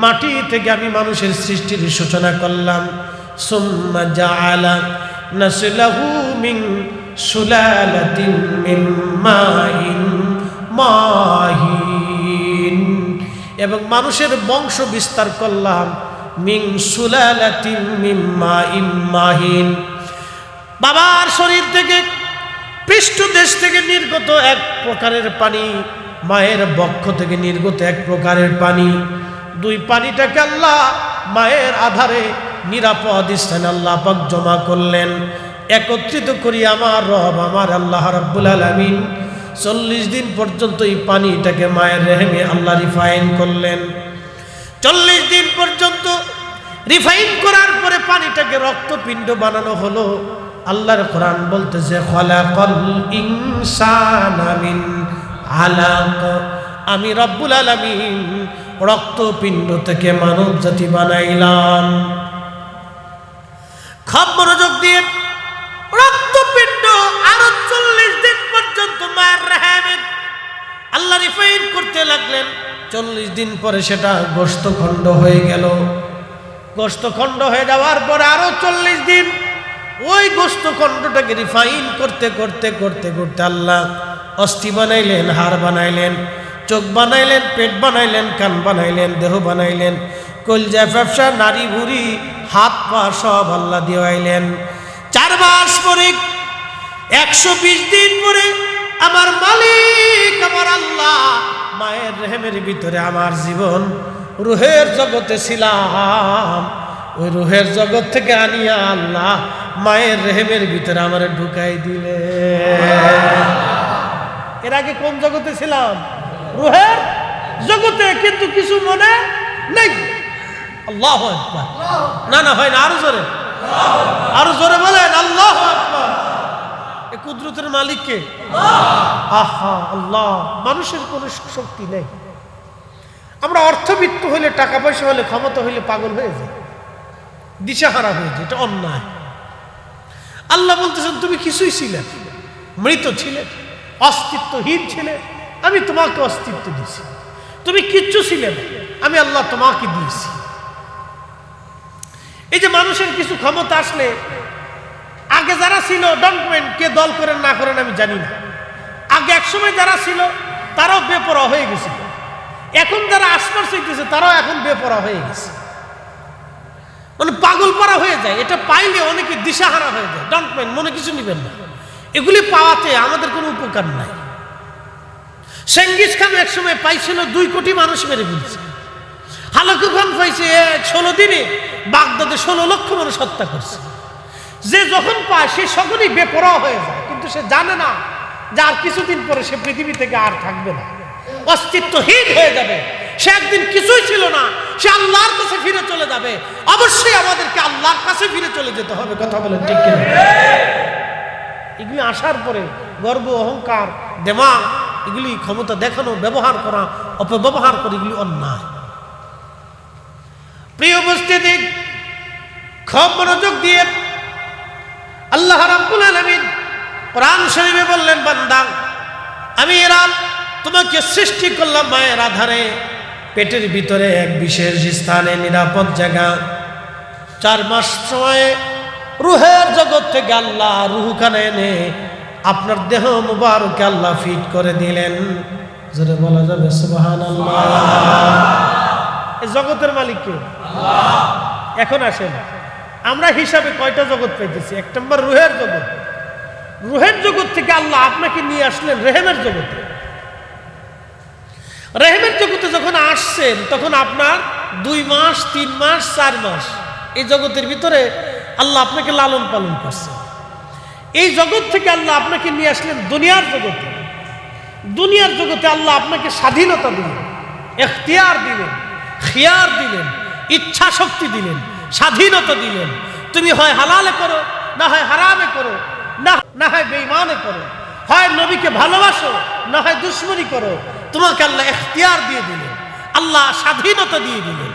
মাটি থেকে। আমি মানুষের সৃষ্টির সূচনা করলাম। সুম্মা জাআলা নাসলাহু মিন সুলালাতিন মিন মাইন মাহিন, এবং মানুষের বংশ বিস্তার করলাম মিন সুলালাতিন মিন মাইন মাহিন। বাবার শরীর থেকে, পৃষ্ঠদেশ থেকে নির্গত এক প্রকারের পানি, মায়ের বক্ষ থেকে নির্গত এক প্রকারের পানি, দুই পানিটাকে আল্লাহ মায়ের আধারে নিরাপদ স্থানে আল্লাহ পাক জমা করলেন। একত্রিত করি আমার রব আমার আল্লাহ রাব্বুল আলামিন 40 দিন পর্যন্ত এই পানিটাকে মায়ের রেহেমে আল্লাহ রিফাইন করলেন। 40 দিন পর্যন্ত রিফাইন করার পরে পানিটাকে রক্তপিণ্ড বানানো হলো। আল্লাহর কোরআন বলতেছে খালাকাল ইনসানা মিন আলাক, আমি রব্বুল আলামিন রক্তপিণ্ড থেকে মানব জাতি বানাইলাম। খুব মনোযোগ দিয়ে রক্তপিণ্ড আরো 40 দিন পর্যন্ত মায়ের রেহেমে আল্লাহ রিফাইন করতে লাগলেন। 40 দিন পরে সেটা গোশতখণ্ড হয়ে গেল। গোশতখণ্ড হয়ে যাওয়ার পরে আরো 40 দিন ওই গোশতখণ্ডটাকে রিফাইন করতে করতে করতে করতে আল্লাহ অস্থি বানাইলেন, হাড় বানাইলেন, চোখ বানাইলেন, পেট বানাইলেন, কান বানাইলেন, দেহ বানাইলেন, কলজা ফ্যাপসা নারী ভুড়ি হাত পা সব আল্লাহ দিওয়াইলেন। 4 মাস পরে 120 দিন পরে আমার মালিক আমার আল্লাহ মায়ের রেহেমের ভিতরে আমার জীবন রুহের জগতে ছিলাম, ওই রুহের জগৎ থেকে আনিয়া আল্লাহ মায়ের রেহেমের ভিতরে আমার ঢুকাই দিলে। এর আগে কোন জগতে ছিলাম? রুহের জগতে, কিন্তু কিছু মনে নেই। আল্লাহু আকবার। না না হয় না, আরো জোরে, আরো জোরে বলেন আল্লাহু আকবার। এই কুদরতের মালিক কে? আহা আল্লাহ। মানুষের কোনো শক্তি নেই। আমরা অর্থবিত্ত হইলে, টাকা পয়সা হলে, ক্ষমতা হইলে পাগল হয়ে যায়, দিশাহারা হয়ে যায়। এটা অন্যায়। আল্লাহ বলতেছেন তুমি কিছুই ছিলে, মৃত ছিলে, অস্তিত্বহীন ছিলে, আমি তোমাকে অস্তিত্ব দিয়েছি। তুমি কিচ্ছু ছিলে না, আমি আল্লাহ তোমাকে দিয়েছি। এই যে মানুষের কিছু ক্ষমতা আসলে, আগে যারা ছিল ডোন্ট মাইন্ড, কে দল করেন না করেন আমি জানি না, আগে একসময় যারা ছিল তারাও বেপরোয়া হয়ে গেছিল। এখন যারা আসমার চাইতেছে তারাও এখন বেপরোয়া হয়ে গেছে, মানে পাগল পারা হয়ে যায়। এটা পাইলে অনেকে দিশাহারা হয়ে যায়। ডোন্ট মাইন্ড, মনে কিছু নিবেন না, এগুলি পাওয়াতে আমাদের কোনো উপকার নাই। চেঙ্গিস খান এক সময় পাইছিল 2 কোটি মানুষ মেরে ফেলছে। হালাকু খান পাইছে 16 দিনে বাগদাদে 16 লক্ষ মানুষ হত্যা করছে। যে যখন পায় সে সকলেই বেপরোয়া হয়ে যায়, কিন্তু সে জানে না যে আর কিছুদিন পরে সে পৃথিবী থেকে আর থাকবে না, অস্তিত্বহীন হয়ে যাবে। সে একদিন কিছুই ছিল না, সে আল্লাহর কাছে ফিরে চলে যাবে। অবশ্যই আমাদেরকে আল্লাহর কাছে ফিরে চলে যেতে হবে। কথা বলেন ঠিক কিনা? এগুলি আসার পরে গর্ব, অহংকার, দেমাগ, এগুলি ক্ষমতা দেখানো, ব্যবহার করা, অপব্যবহার করে, এগুলি অন্যায়। প্রিয় উপস্থিতি, খুব মনোযোগ দিয়ে আল্লাহ রাব্বুল আলামিন কোরআন শরীফে বললেন, বান্দা আমি এরা তোমাকে সৃষ্টি করলাম মায়ের আধারে, পেটের ভিতরে এক বিশেষ স্থানে, নিরাপদ জায়গা। 4 মাস সময়ে রুহের জগৎ থেকে আল্লাহ রুহখানে এনে আপনার দেহ মুবারকে আল্লাহ ফিট করে দিলেন। জোরে বলা যাবে সুবহানাল্লাহ। এই জগতের মালিক কে? আল্লাহ। এখন আসেন, আমরা হিসাবে কয়টা জগৎ পাইতেছি? 1 নম্বর রুহের জগৎ। রুহের জগৎ থেকে আল্লাহ আপনাকে নিয়ে আসলেন রেহেমের জগতে। রেহেমের জগতে যখন আসছেন তখন আপনার 2 মাস, 3 মাস, 4 মাস এই জগতের ভিতরে আল্লাহ আপনাকে লালন পালন করছেন। এই জগৎ থেকে আল্লাহ আপনাকে নিয়ে আসলেন দুনিয়ার জগতে। দুনিয়ার জগতে আল্লাহ আপনাকে স্বাধীনতা দিলেন, এখতিয়ার দিলেন, খিয়ার দিলেন, ইচ্ছা শক্তি দিলেন, স্বাধীনতা দিলেন। তুমি হয় হালালে করো, না হয় হারামে করো, না হয় বেঈমানে করো, হয় নবীকে ভালোবাসো, না হয় দুশমনি করো। তোমাকে আল্লাহ এখতিয়ার দিয়ে দিলেন, আল্লাহ স্বাধীনতা দিয়ে দিলেন।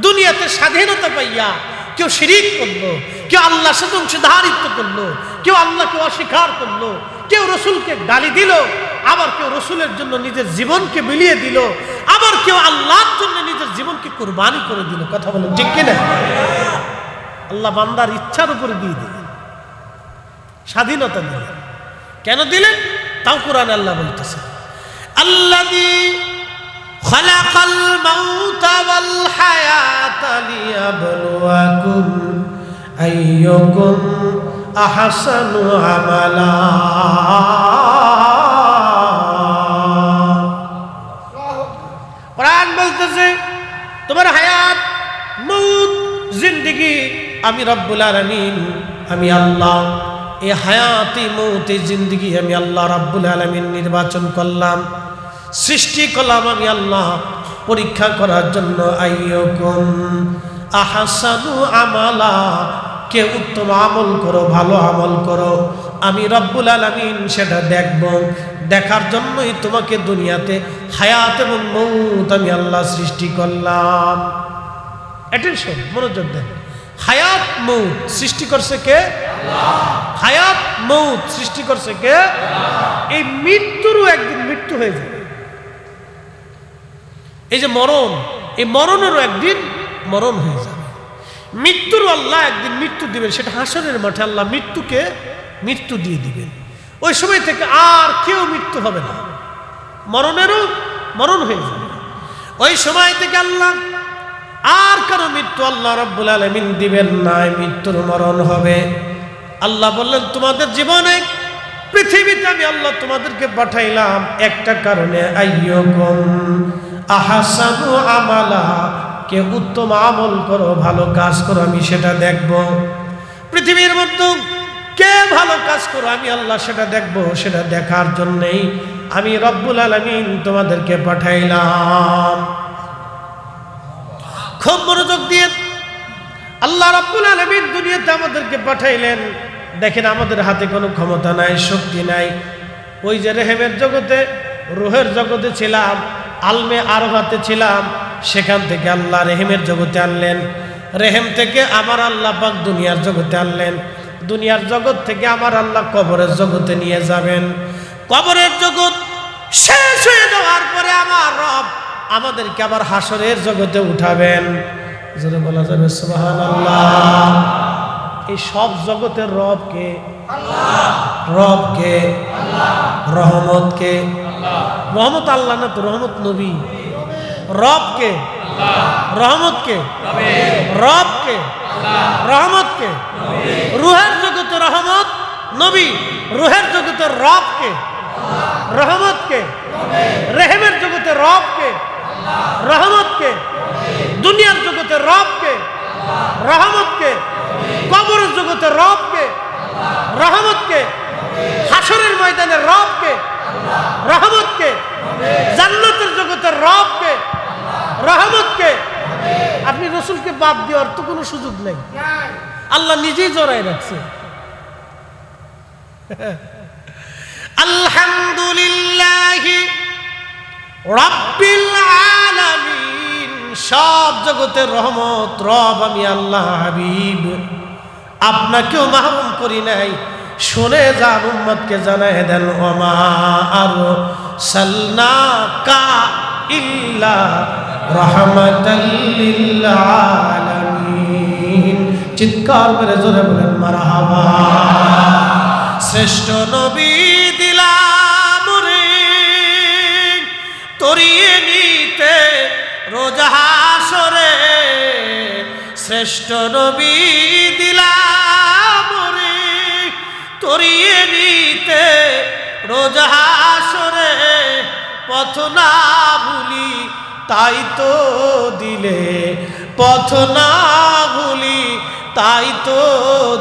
দুনিয়াতে স্বাধীনতা পাইয়া কেউ শিরিক করলো, কেউ আল্লাহর সাথে অংশীদারিত্ব করলো, কেউ আল্লাহকে অস্বীকার করলো, কেউ রসুলকে গালি দিল, আবার কেউ রসুলের জন্য নিজের জীবনকে বিলিয়ে দিল, আবার কেউ আল্লাহর জন্য নিজের জীবনকে কুরবানি করে দিল। কথা বলেন ঠিক কিনা? আল্লাহ বান্দার ইচ্ছার উপরে দিয়ে দিলেন, স্বাধীনতা দিলেন। কেন দিলেন? তাও কোরআনে আল্লাহ বলতেছেন, আল্লাযী খালাকাল মাউতা ওয়াল হায়াতা লিয়াবলুয়াকুম আইয়ুকুম আহসানু আমালা। কোরআন বলতেছে তোমার হায়াত মউত জিন্দেগি আমি রব্বুল আলামিন, আমি আল্লাহ এই হায়াতি মউতি জিন্দেগি আমি আল্লাহ রব্বুল আলামিন নির্বাচন করলাম, সৃষ্টি করলাম আমি আল্লাহ পরীক্ষা করার জন্য। আইয়ুকুম আহসানু আমালা, কে উত্তম আমল করো, ভালো আমল করো, আমি রব্বুল আলামিন সেটা দেখব। দেখার জন্যই তোমাকে দুনিয়াতে হায়াত এবং মউত আমি আল্লাহ সৃষ্টি করলাম। অ্যাটেনশন, মনোযোগ দেন। হায়াত মউত সৃষ্টি করছে কে? আল্লাহ। হায়াত মউত সৃষ্টি করছে কে? আল্লাহ। এই মৃত্যুরও একদিন মৃত্যু হয়ে যাবে। এই যে মরণ, এই মরণেরও একদিন মরণ হয়ে যাবে। মৃত্যুরও আল্লাহ একদিন মৃত্যু দিবেন, সেটা হাসরের মাঠে আল্লাহ মৃত্যুকে মৃত্যু দিয়ে দিবেন। ওই সময় থেকে আর কেউ মৃত্যু হবে না, মরণেরও মরণ হয়ে যাবে। ওই সময় থেকে আল্লাহ আর কারো মৃত্যু আল্লাহ রাব্বুল আলামিন দিবেন না, মৃত্যুর মরণ হবে। আল্লাহ বললেন তোমাদের জীবনে পৃথিবীতে আমি আল্লাহ তোমাদেরকে পাঠাইলাম একটা কারণে, আইয়ুকুম আহসানু আমালা, কে উত্তম আমল করো, ভালো কাজ করো, আমি সেটা দেখব। পৃথিবীর মধ্যে কে ভালো কাজ করো আমি আল্লাহ সেটা দেখব। সেটা দেখার জন্যই আমি রব্বুল আলামিন তোমাদেরকে পাঠাইলাম। খুব মনোযোগ দিয়ে আল্লাহ রব্বুল আলামিন দুনিয়াতে আমাদেরকে পাঠাইলেন। দেখেন আমাদের হাতে কোনো ক্ষমতা নাই, শক্তি নাই। ওই যে রেহেমের জগতে, রুহের জগতে ছিলাম, আলমে আরফাতে ছিলাম, সেখান থেকে আল্লাহ রেহেমের জগতে আনলেন। রেহেম থেকে আমার আল্লাহ পাক দুনিয়ার জগতে আনলেন। দুনিয়ার জগৎ থেকে আমার আল্লাহ কবরের জগতে নিয়ে যাবেন। কবরের জগৎ শেষ হয়ে যাওয়ার পরে আমার রব আমাদেরকে আবার হাসরের জগতে উঠাবেন। যেটা বলা যাবে সুবহানাল্লাহ। এই সব জগতের রব কে? আল্লাহ। রব কে? আল্লাহ। রহমত কে? আল্লাহ। রহমত আল্লাহ না তো, রহমত নবী। রব কে? আল্লাহ। রহমত কে? নবী। রব কে? আল্লাহ। রহমত কে? নবী। রুহের জগতে রহমত নবী, রুহের জগতে রব কে? আল্লাহ। রহমত কে? নবী। রেহেমের জগতে রব কে? আল্লাহ। রহমত কে? নবী। দুনিয়ার জগতে রব কে? আল্লাহ। রহমত কে? নবী। কবরের জগতে রব কে? আল্লাহ। রহমত কে? নবী। হাসরের ময়দানে রব কে? আল্লাহ। রহমত কে? নবী। জান্নাতের জগতে রব কে? আল্লাহ। রহমত কে? নবী। আপনি রাসূলকে বাদ দেওয়ার তো কোনো সুযোগ নেই, আল্লাহ নিজেই জড়ায় রাখছে। আলহামদুলিল্লাহি রাব্বিল আলামিন, সব জগতের রহমত রব আমি আল্লাহ। হাবিব আপনাকেও মাহরুম করি নাই, শুনে যান, উম্মতকে জানায় দেন, ওমা আরসালনাকা ইল্লা রাহমাতাল লিল আলামিন। চিৎকার করে জোরে বলেন মারহাবা। শ্রেষ্ঠ নবী দিলাম রে তরিয়ে নিতে রোজ হাসরে, শ্রেষ্ঠ নবী দিলাম রে তরিয়ে নিতে রোজ হাসরে, পথ না ভুলি তাই তো দিলে, পথ না ভুলি তাই তো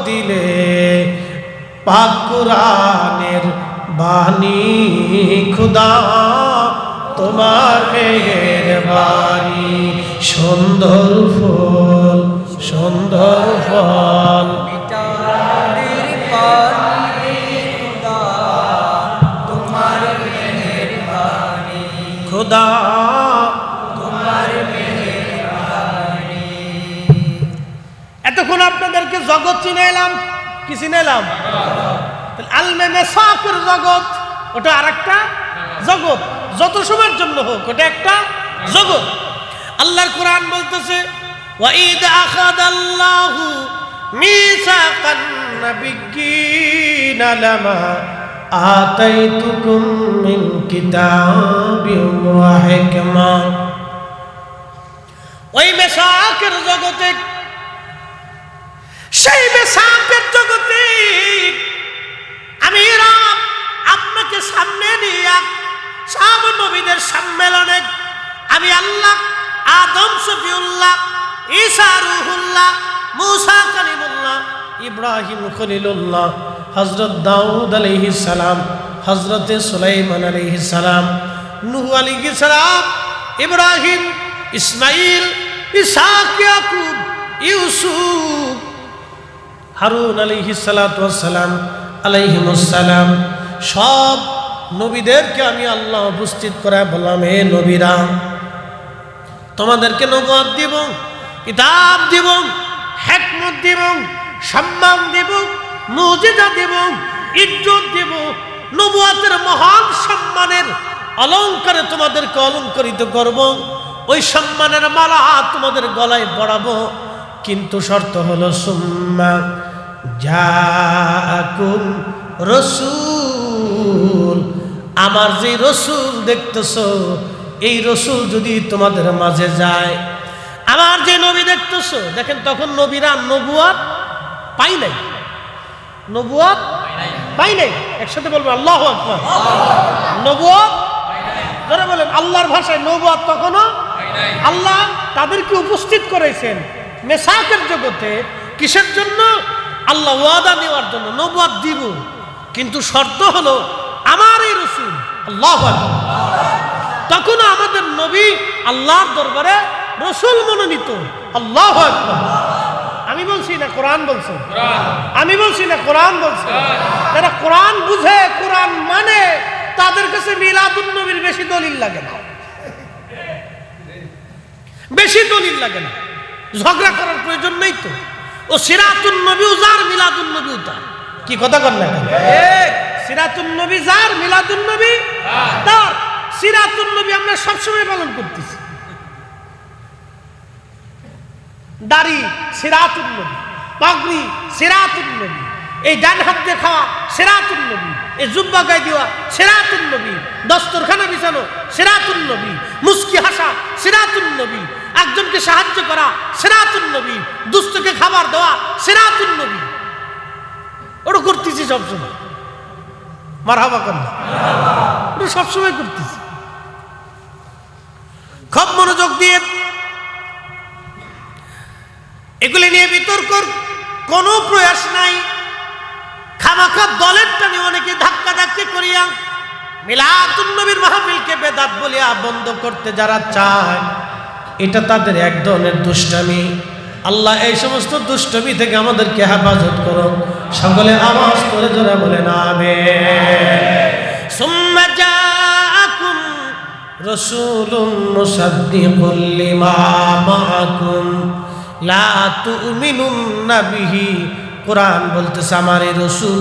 দিলে, পাক কুরআনের বাণী খুদা তোমার মেহেরবানি, সুন্দর ফুল সুন্দর ফল খুদা তোমার মেহেরবানি। এতক্ষণ আপনাদেরকে জগৎ চিনাইলাম, কি চিনাইলাম? আলমে মেসাকের জগৎ, ওটা আরেকটা জগৎ, যত সময়ের জন্য হোক ওটা একটা জগৎ। আল্লাহর কোরআন বলতেছে, ওয়াইদ আখাযাল্লাহু মিসাকান নাবিয়্যিনা লামা আতাইতুকুম মিন কিতাবিন ওয়া হিকমা। ওই মেসাকের জগতে, সেই মেসাকের জগতে আমি রব আপনাকে সামনে নিয়ে সব নবীদের সম্মেলনে আমি আল্লাহ আদম শফিউল্লাহ, ঈসা রূহুল্লাহ, মূসা কালিমুল্লাহ, ইব্রাহিম খলিলুল্লাহ, হযরত দাউদ আলাইহিস সালাম, হযরত সুলাইমান আলাইহিস সালাম, নূহ আলাইহিস সালাম, ইব্রাহিম, ইসমাইল, ইসহাক, ইয়াকুব, ইউসুফ, হারুন আলাইহিস সালাতু ওয়াস সালাম আলাইহিমুস সালাম, সব নবীদেরকে আমি আল্লাহ উপস্থিত করে বললাম, হে নবীরা, তোমাদেরকে নবুয়ত দিব, কিতাব দিব, হিকমত দিব, সম্মান দিব, মুজিজা দিব, ইজ্জত দিব, নবুয়তের মহান সম্মানের অলংকারে তোমাদেরকে অলংকরিত করব, ওই সম্মানের মালা তোমাদের গলায় পরাবো। কিন্তু শর্ত হলো সুম্মা জাআকুম রাসূল, আমার যে রসুল দেখতেছো, এই রসুল যদি তোমাদের মাঝে যায়, আমার যে নবী দেখতেছো, দেখেন তখন নবীরা নবুয়ত পাই নাই, নবুয়ত পাই নাই। একসাথে বলবেন আল্লাহু আকবার। নবুয়ত যারা বলেন আল্লাহর ভাষায় নবুয়ত তখনও আল্লাহ তাদেরকে উপস্থিত করেছেন মেসাকের জগতে। কিসের জন্য? আল্লাহ ওয়াদা নেওয়ার জন্য। নবুয়ত দিব, কিন্তু শর্ত হলো আমার এই রসুল। আল্লাহু আকবার। তখনও আমাদের নবী আল্লাহর দরবারে রসুল মনোনীত। আল্লাহু আকবার। আমি বলছি না কোরআন বলছে, আমি বলছি না কোরআন বলছে। যারা কোরআন বুঝে, কোরআন মানে, তাদের কাছে মিলাদুন নবীর বেশি দলিল লাগে না, বেশি দলিল লাগে না। ঝগড়া করার প্রয়োজন নেই তো। ও সিরাতুন নবীও যার, মিলাদুন নবীও তার। কি কথা কর না? সিরাতুন নবী যার, মিলাদুন নবী তার। সিরাতুন নবী আমরা সবসময় পালন করতেছি। দাড়ি সিরাতুন নবী, পাগড়ি সিরাতুন নবী, এই ডান হাত দিয়ে খাওয়া সিরাতুন নবী, এই জুব্বা গায়ে দেওয়া সিরাতুন নবী, দস্তরখানা বিছানো সিরাতুন নবী, মুস্কি হাসা সিরাতুন নবী, একজনকে সাহায্য করা সিরাতুন নবী, দুস্থকে খাবার দেওয়া সিরাতুন নবী। ওটা করতেছি সবসময়। মারহাবা করেন, ওটা সবসময় করতেছি। খুব মনোযোগ দিয়ে এগুলি নিয়ে বিতর্কর কোনো প্রয়াস নাই। খামাখা দলের টানে অনেকে ধাক্কা ধাক্কি করিয়া মিলাদুন নবীর মাহফিলকে বেদাত বলিয়া বন্ধ করতে যারা চায়, এটা তাদের এক ধরনের দুষ্টামি। আল্লাহ এই সমস্ত দুষ্টামি থেকে আমাদেরকে হেফাজত করো। সকলে আওয়াজ করে জোরে বলেন আমিন। সুম্মা জাআকুম রাসূলুম মুসাদ্দিকুল লিমা মাআকুম লা তুমিনুন্না বিহি। কোরআন বলতেছে আমার এই রসুল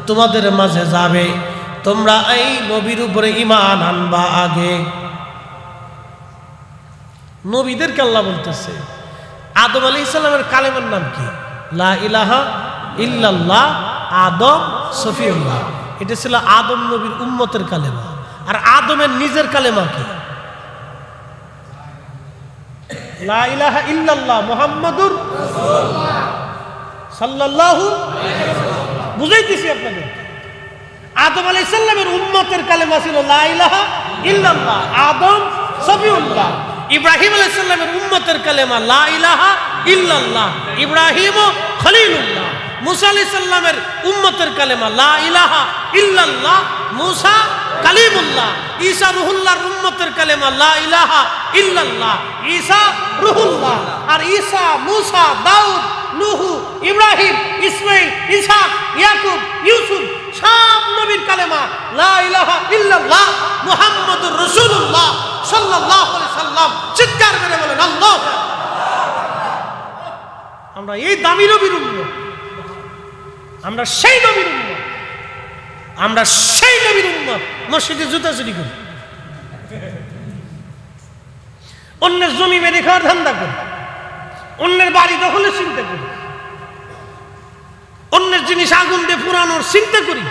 তোমাদের মাঝে যাবে, তোমরা এই নবীর উপরে ঈমান আনবা আগে। নবীদেরকে আল্লাহ বলতেছে। আদম আলাইহিস সালামের কালেমার নাম কি? লা ইলাহা ইল্লাল্লাহ আদম সফিউল্লাহ। এটা ছিল আদম নবীর উম্মতের কালেমা। আর আদমের নিজের কালেমা কি? লা ইলাহা ইল্লাল্লাহ মুহাম্মাদুর রাসূলুল্লাহ সাল্লাল্লাহু আলাইহি ওয়াসাল্লাম। বুঝাইতেছি আপনাদের। আদম আলাইহিস সালামের উম্মতের কালেমা ছিল লা ইলাহা ইল্লাল্লাহ আদম সফিউল্লাহ। ইব্রাহিম আলাইহিস সালামের উম্মতের কালেমা লা ইলাহা ইল্লাল্লাহ ইব্রাহিম খলিলুল্লাহ। মুসা আলাইহিস সালামের উম্মতের কালেমা লা ইলাহা ইল্লাল্লাহ মুসা কালিমুল্লাহ। ঈসা রুহুল্লাহর উম্মতের কালেমা লা ইলাহা ইল্লাল্লাহ ঈসা রুহুল্লাহ। আর ঈসা, মুসা, দাউদ, নূহ, ইব্রাহিম, ইসমাইল, ইসহাক, ইয়াকুব, ইউসুফ সব নবীর কালেমা লা ইলাহা ইল্লাল্লাহ মুহাম্মাদুর রাসূলুল্লাহ সাল্লাল্লাহু আলাইহি সাল্লাম। চিৎকার করে বলেন আল্লাহ। আমরা এই দামি নবীর উম্মত, আমরা সেই নবীর উম্মত, আমরা সেই নবীর উম্মত। মসজিদে জুতা চুরি করি, অন্যের জমি মেরে খাওয়ার ধান্দা করি, অন্যের বাড়ি দখলের চিন্তা করি, অন্যের জিনিস আগুন দিয়ে পুরানোর চিন্তা করি,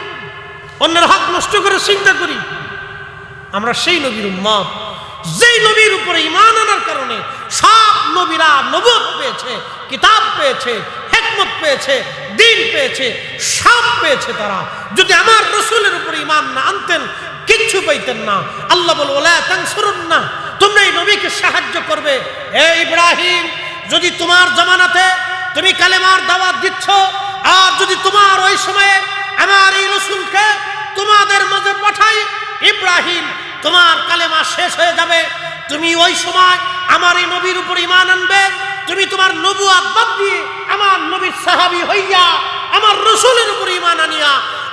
অন্যের হক নষ্ট করে চিন্তা করি। আমরা সেই নবীর উম্মত, যেই নবীর উপরে ঈমান আনার কারণে সব নবীরা নবুয়ত পেয়েছে, কিতাব পেয়েছে, হিকমত পেয়েছে, দ্বীন পেয়েছে, সব পেয়েছে তারা। যদি আমার রাসূলের উপরে ঈমান না আনতেন কিচ্ছু পাইতেন না। আল্লাহ বলে ওয়ালা তানসুরুন্না তোমরা এই নবীকে সাহায্য করবে। হে ইব্রাহিম, যদি তোমার জামানাতে তুমি কালেমার দাওয়াত দিচ্ছ, আর যদি তোমার ওই সময়ে আমার এই রাসূলকে তোমাদের মাঝে পাঠাই, ইব্রাহিম তোমার কালেমা শেষ হয়ে যাবে। তুমি ওই সময় আমার এই নবীর উপর ঈমান আনবে। তুমি তোমার নবুয়ত বাদ দিয়ে আমার নবীর সাহাবী হইয়া আমার রাসূলের উপর ঈমান আনিয়া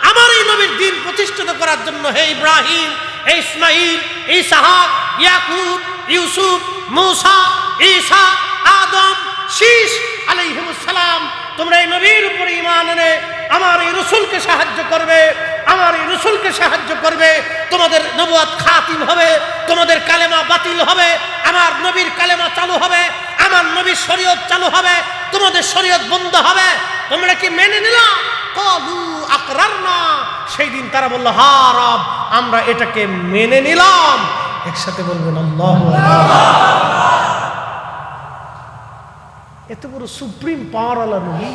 আমার এই নবীর দ্বীন প্রতিষ্ঠিত করার জন্য হে ইব্রাহিম, হে ইসমাঈল, ইসহাক, ইয়াকুব, ইউসুফ, মূসা, ঈসা, আদম, শীস আলাইহিমুস সালাম, তোমরা এই নবীর উপর ঈমান এনে আমার এই রাসূলকে সাহায্য করবে, আমার এই রাসূলকে সাহায্য করবে। তোমাদের নবুয়ত খাতিম হবে, তোমাদের কালেমা বাতিল হবে, আমার নবীর কালেমা চালু হবে, আমার নবীর শরীয়ত চালু হবে, তোমাদের শরীয়ত বন্ধ হবে। তোমরা কি মেনে নিলা? ক্বালু আকরারনা। সেই দিন তারা বলল, হ্যাঁ রব, আমরা এটাকে মেনে নিলাম। একসাথে বলবেন আল্লাহু আকবার। এত বড় সুপ্রিম পাওয়ার আলা নবী,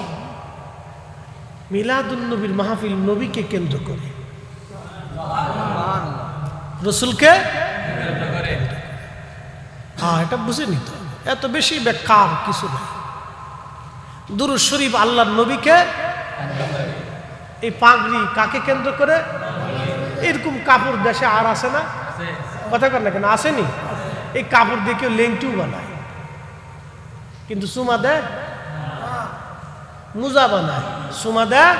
মিলাদুন নবীর মাহফিল নবীকে কেন্দ্র করে, রাসূলকে এটা বুঝে নিতে হবে। এত বেশি ব্যাখ্যার কিছু নাই। দুরূদ শরীফ আল্লাহর নবীকে, এই পাগড়ি কাকে কেন্দ্র করে? এরকম কাপড় দেশে আর আছে না? কথা কর না কেন, আসেনি? এই কাপড় দিয়ে কেউ লেংটিও বানায়, কিন্তু চুমা দেয়, মুজা বানায়, চুমা দেয়,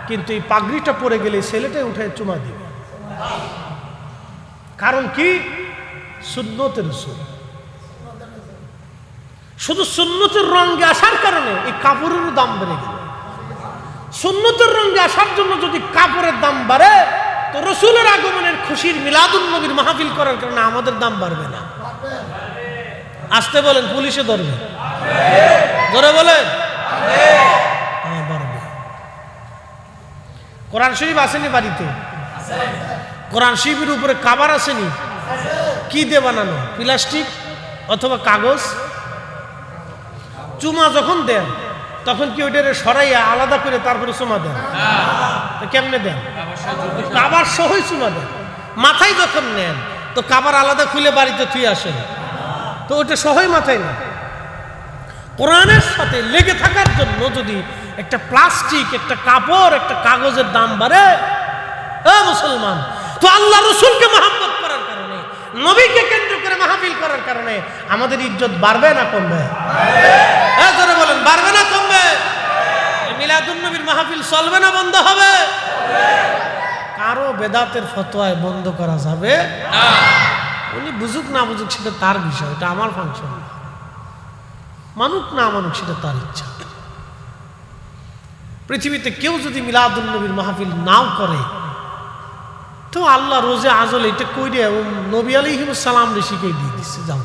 কিন্তু এই পাগড়িটা পরে গেলে ছেলেটাই উঠে চুমা দিবে। কারণ কি? সুন্নতের রাসূল। শুধু সুন্নতের রঙে আসার কারণে এই কাপড়েরও দাম বেড়ে গেল। সুন্নতের রঙে আসার জন্য যদি কাপড়ের দাম বাড়ে, তো রাসূলের আগমনের খুশির মিলাদুন নবীর মাহফিল করার কারণে আমাদের দাম বাড়বে না। আসতে বলেন, পুলিশে ধরবে, ধরে বলেন, হ্যাঁ বাড়বে। কোরআন শরীফ আসেনি বাড়িতে? কোরআন শরীফের উপরে কাভার আসেনি? কি দিয়ে বানানো? প্লাস্টিক অথবা কাগজ। চুমা যখন দেন তখন কি ওইটারে সরাইয়া আলাদা করে তারপরে চুমা দেন? কেমনে দেন? কাভার সহই চুমা দেন। মাথায় যখন নেন তো কাভার আলাদা খুলে বাড়িতে থুই আসেন, তো ওইটা সহই মাথায় নেন। কোরআনের সাথে লেগে থাকার জন্য যদি একটা প্লাস্টিক, একটা কাপড়, একটা কাগজের দাম বাড়ে, মুসলমান, তো আল্লাহ রাসূলকে মহব্বত করার কারণে, নবীকে কেন্দ্র করে মাহফিল করার কারণে আমাদের ইজ্জত বাড়বে না কমবে? জোরে বলেন, বাড়বে না কমবে? মিলাদুন নবীর মাহফিল চলবে না বন্ধ হবে? কারো বেদাতের ফতোয়ায় বন্ধ করা যাবে না। উনি বুঝুক না বুঝুক সেটা তার বিষয়, এটা আমার ফাংশন না। মানুক না মানুক সেটা তার ইচ্ছা। পৃথিবীতে কেউ যদি মিলাদুন নবীর মাহফিল নাও করে, তো আল্লাহ রোজে আজল এটা কইরে নবী আলাইহিস সালাম ঋষিকে দিয়ে দিচ্ছে, যাও।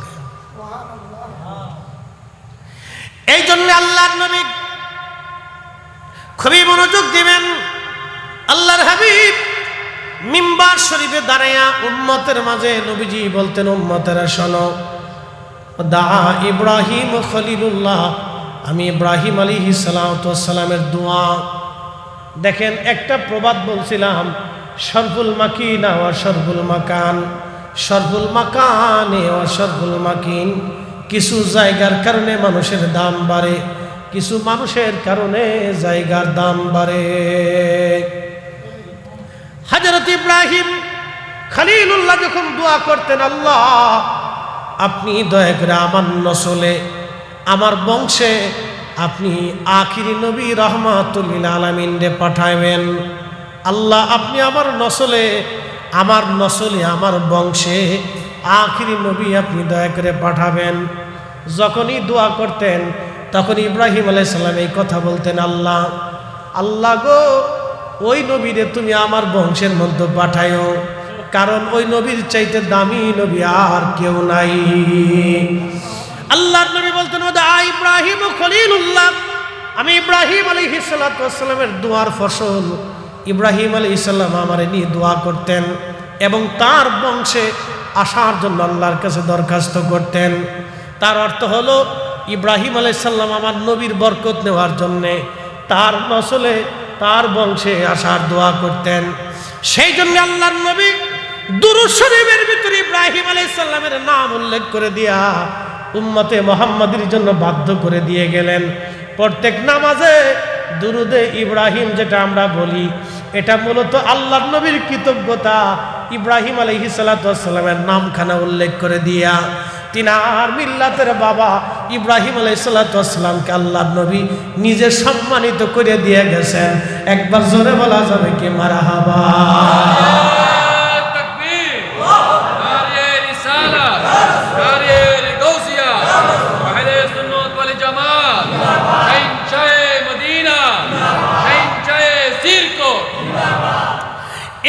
এই জন্য আল্লাহর নবী খুবই মনোযোগ দিবেন। আল্লাহর হাবিব মিম্বার শরীফে দাঁড়ায়া উম্মতের মাঝে নবীজি বলতেন, উম্মতেরা শোনো, দা ইব্রাহিম খলিলুল্লাহ, আমি ইব্রাহিম আলাইহিস সালামের দোয়া। দেখেন, একটা প্রবাদ বলছিলাম, শরফুল মাকিনা ওয়া শরফুল মাকান, শরফুল মাকানে ওয়া শরফুল মাকিন। কিছু জায়গার কারণে মানুষের দাম বাড়ে, কিছু মানুষের কারণে জায়গার দাম বাড়ে। হযরত ইব্রাহিম খলিলুল্লাহ যখন দোয়া করতেন, আল্লাহ আপনি দয়া করে আমার নসলে, আমার বংশে আপনি আখিরি নবী রাহমাতুল লিল আলামিন রে পাঠাবেন। আল্লাহ আপনি আমার নসলে, আমার বংশে আখিরি নবী আপনি দয়া করে পাঠাবেন। যখনই দোয়া করতেন তখন ইব্রাহিম আলাইহিস সালাম এই কথা বলতেন, আল্লাহ গো, ওই নবীরে তুমি আমার বংশের মধ্যে পাঠায়ো, কারণ ওই নবীর চাইতে দামি নবী আর কেউ নাই। আল্লাহর নবী বলতেন, ওদা ইব্রাহিম খলিলুল্লাহ, আমি ইব্রাহিম আলাইহিস সালামের দোয়ার ফসল। ইব্রাহিম আলাইহিস সালাম আমারে নিয়ে দোয়া করতেন এবং তার বংশে আসার জন্য আল্লাহর কাছে দরখাস্ত করতেন। তার অর্থ হলো ইব্রাহিম আলাইহিস সালাম আমার নবীর বরকত নেওয়ার জন্যে তার নসলে, তার বংশে আসার দোয়া করতেন। সেই জন্য আল্লাহর নবী দুরূদ শরীফের ভিতরে ইব্রাহিম আলাইহিস সালামের নাম উল্লেখ করে দিয়া উম্মতে মুহাম্মাদের জন্য বাধ্য করে দিয়ে গেলেন। প্রত্যেক নামাজে দুরুদে ইব্রাহিম যেটা আমরা বলি, এটা মূলত আল্লাহর নবীর কৃতজ্ঞতা। ইব্রাহিম আলাইহিস সালাতু ওয়াস সালামের নামখানা উল্লেখ করে দিয়া তিনার মিল্লাতের বাবা ইব্রাহিম আলাইহিস সালাতু ওয়াস সালামকে আল্লাহর নবী নিজে সম্মানিত করে দিয়ে গেছেন। একবার জোরে বলা যাবে কি মারহাবা।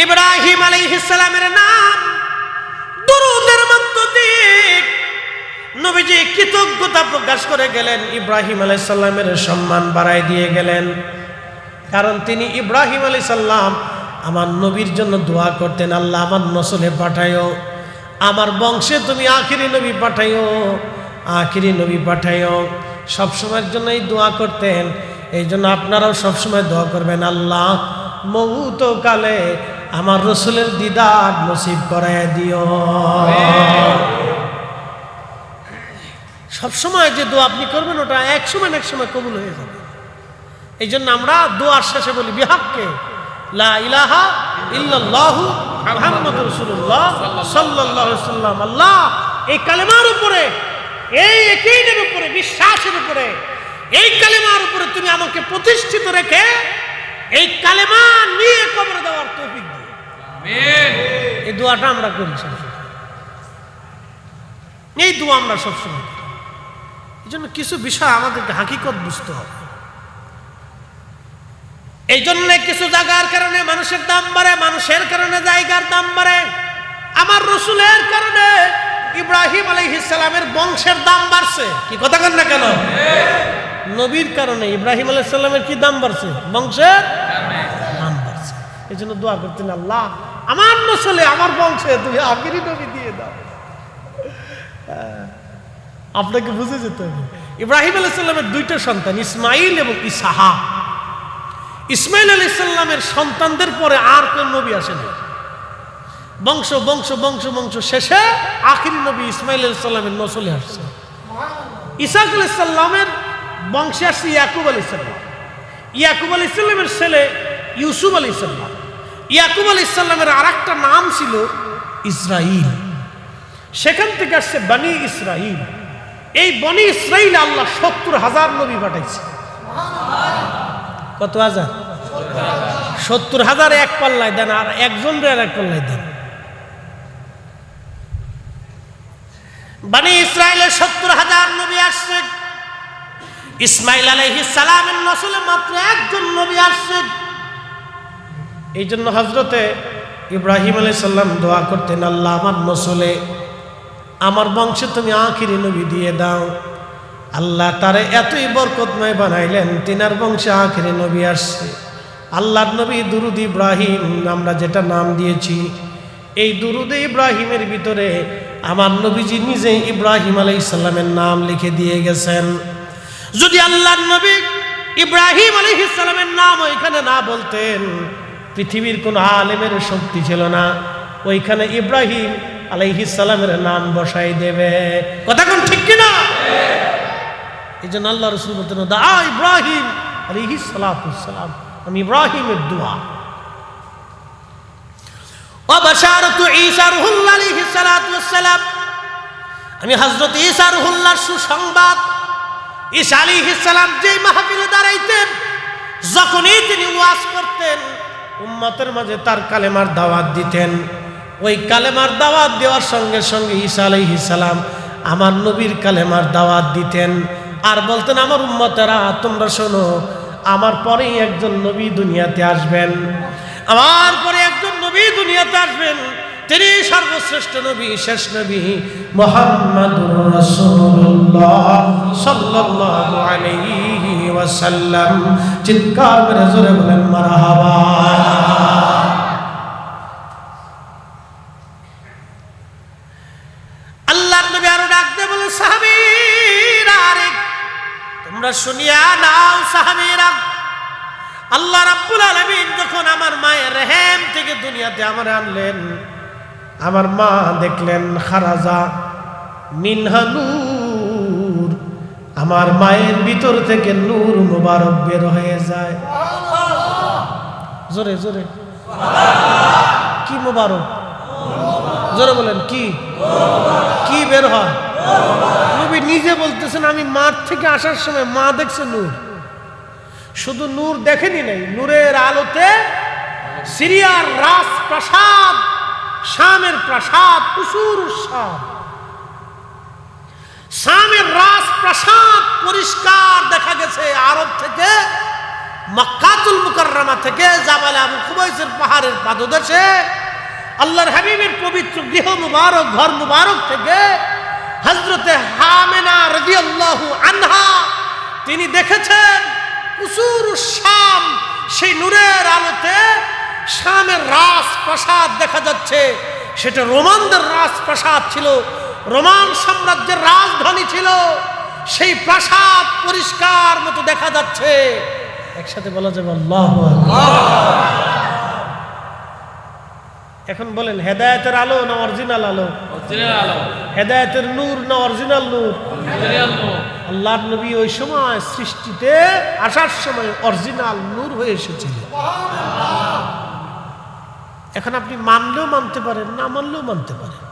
ইব্রাহিম আলাইহিস সালামের নাম দুরূদের মধ্য দিয়ে নবীজি কৃতজ্ঞতা প্রকাশ করে গেলেন, ইব্রাহিম আলাইহিস সালামের সম্মান বাড়ায় দিয়ে গেলেন। কারণ তিনি ইব্রাহিম আলাইহিস সালাম আমার নবীর জন্য দোয়া করতেন, আল্লাহ আমার নসলে পাঠায়ো, আমার বংশে তুমি আখিরি নবী পাঠায়ো, আখিরি নবী পাঠায়ো। সবসময়ের জন্য এই দোয়া করতেন। এই জন্য আপনারাও সবসময় দোয়া করবেন, আল্লাহ মৌত কালে আমার রসুলের দিদার নসিব করায় দিও। সবসময় যে দোয়া আপনি করবেন ওটা এক সময় না এক সময় কবুল হয়ে যাবে। এই জন্য আমরা দোয়ার শেষে বলি বিহাক্কে লা ইলাহা ইল্লাল্লাহু মুহাম্মাদুর রাসূলুল্লাহ সাল্লাল্লাহু আলাইহি ওয়াসাল্লাম। আল্লাহ এই কালেমার উপরে, এই ইয়াকিনের উপরে, বিশ্বাসের উপরে, এই কালেমার উপরে তুমি আমাকে প্রতিষ্ঠিত রেখে এই কালেমা নিয়ে কবরে দেওয়ার তৌফিক দিও। আমিন। এই দোয়াটা আমরা করি সবসময়, এই দোয়া আমরা সবসময় করি। এই জন্য কিছু বিষয় আমাদেরকে হাকিকত বুঝতে হবে। এই জন্য কিছু জায়গার কারণে মানুষের দাম বাড়ে, মানুষের কারণে জায়গার দাম বাড়ে। আমার রসুলের কারণে ইব্রাহিম আলাইহিস সালামের বংশের দাম বাড়ছে। কি কথা বলেন না কেন? নবীর কারণে ইব্রাহিম আলাইহিস সালামের কি দাম বাড়ছে? বংশের দাম বাড়ছে। এই জন্য দোয়া করতেন, আল্লাহ আমার নসলে, আমার বংশে তুমি আখিরি নবী দিয়ে দাও। আপনাকে বুঝে যেতে হবে। ইব্রাহিম আলাইহিস সালামের দুইটা সন্তান, ইসমাইল এবং ইসহাক। ইসমাইল আলাইহিস সালামের সন্তানদের পরে আর কোন নবী আসেনি। বংশ বংশ বংশ বংশ শেষে আখিরি নবী ইসমাইল আলাইহিস সালামের নসলে আসছে। ইসহাক আলাইহিস সালামের বংশে আসছে ইয়াকুব আলাইহিস সালাম। ইয়াকুব আলাইহিস সালামের ছেলে ইউসুফ আলাইহিস সালাম। ইয়াকুব আলাইহিস সালামের আরেকটা নাম ছিল ইসরাইল। সেখান থেকে আসছে বনি ইসরাইল। এই বনি ইসরাইল আল্লাহ ৭০,০০০ নবী পাঠাইছে। কত হাজার? ৭০,০০০ এক পাল্লায় দেন, আর একজন রে এক পাল্লায় দেন। বনি ইসরাইলের ৭০,০০০ নবী আসছে। ইসমাইল আলাইহিস সালামের নসলে মাত্র একজন নবী আসছে। এই জন্য হযরতে ইব্রাহিম আলাইহিস সালাম দোয়া করতেন, আল্লাহ আমার নসলে, আমার বংশে তুমি আখিরি নবী দিয়ে দাও। আল্লাহ তারে এতই বরকতময় বানাইলেন, তিনার বংশে আখিরি নবী আসছে। আল্লাহর নবী দুরুদ ইব্রাহিম আমরা যেটা নাম দিয়েছি, এই দুরুদে ইব্রাহিমের ভিতরে আমার নবীজি নিজে ইব্রাহিম আলাইহিস সালামের নাম লিখে দিয়ে গেছেন। যদি আল্লাহর নবী ইব্রাহিম আলাইহিস সালামের নাম ওইখানে না বলতেন, পৃথিবীর কোন আলেমের শক্তি ছিল না ওইখানে ইব্রাহিম আলাইহিস সালামের নাম বসাই দেবে। কথা কোন ঠিক কিনা? এই জন্য আল্লাহ রাসূল বলতেন, দা ইব্রাহিম আলাইহিস সালাতুস সালাম, আমি ইব্রাহিমের দোয়া। ওয়া বাশারাতু ঈসা রূহুল্লাহ আলাইহিস সালাতুস সালাম, আমি হযরত ঈসা রূহুল্লাহর সুসংবাদ। ঈসা আলাইহিস সালাম যেই মাহফিলে দাঁড়াইতেন, যখনই তিনি ওয়াজ করতেন, উম্মতের মাঝে তার কালেমার দাওয়াত দিতেন। ওই কালেমার দাওয়াত দেওয়ার সঙ্গে সঙ্গে ঈসা আলাইহিস সালাম আমার নবীর কালেমার দাওয়াত দিতেন আর বলতেন, আমার উম্মতেরা তোমরা শোনো, আমার পরেই একজন নবী দুনিয়াতে আসবেন, আমার পরে একজন নবী দুনিয়াতে আসবেন, তিনি সর্বশ্রেষ্ঠ নবী, শেষ নবী মুহাম্মাদুর রাসূলুল্লাহ সাল্লাল্লাহু আলাইহি ওয়াসাল্লাম। চিৎকার করে জোরে বলেন মারহাবা। আল্লাহর নবী আরো ডাক দিয়ে বলে, সাহাবীরা রে তোমরা শুনিয়া নাও। সাহাবীরা, আল্লাহ রাব্বুল আলামিন যখন আমার মায়ের রেহেম থেকে দুনিয়াতে আমার আনলেন, আমার মা দেখলেন খারাজা মিনহা নূর, আমার মায়ের ভিতর থেকে নূর মুবারক বের হয়ে যায়। জোরে জোরে কি মুবারক, জোরে বলেন কি কি বের হয়? নবী নিজে বলতেছেন আমি মাঠ থেকে আসার সময় মা দেখছে নূর। শুধু নূর দেখেনি নাই, নূরের আলোতে সিরিয়ার রাজপ্রাসাদ, শামের প্রাসাদ, কুসুর শাম, শামের রাজপ্রাসাদ পরিষ্কার দেখা গেছে। আরব থেকে, মক্কাতুল মুকাররমা থেকে, জাবাল আবু কুবাইসের পাহাড়ের পাদদেশে আল্লাহর হাবিবের পবিত্র গৃহ মুবারক, ঘর মুবারক থেকে হযরতে হামেনা রাদিয়াল্লাহু আনহা তিনি দেখেছেন কুসুর শাম, সেই নূরের আলোতে শামের রাজপ্রাসাদ দেখা যাচ্ছে। সেটা রোমানদের রাজপ্রাসাদ ছিল, রোমান সাম্রাজ্যের রাজধানী ছিল। সেই প্রাসাদ পরিষ্কার মতো দেখা যাচ্ছে। একসাথে বলা যাবে আল্লাহু আকবার। এখন বলেন হেদায়েতের আলো না অরিজিনাল আলো? অরিজিনাল আলো। হেদায়েতের নূর না অরিজিনাল নূর? অরিজিনাল নূর। আল্লাহর নবী ওই সময় সৃষ্টিতে আসার সময় অরিজিনাল নূর হয়ে এসেছিল। এখন আপনি মানলেও মানতে পারেন, না মানলেও মানতে পারেন।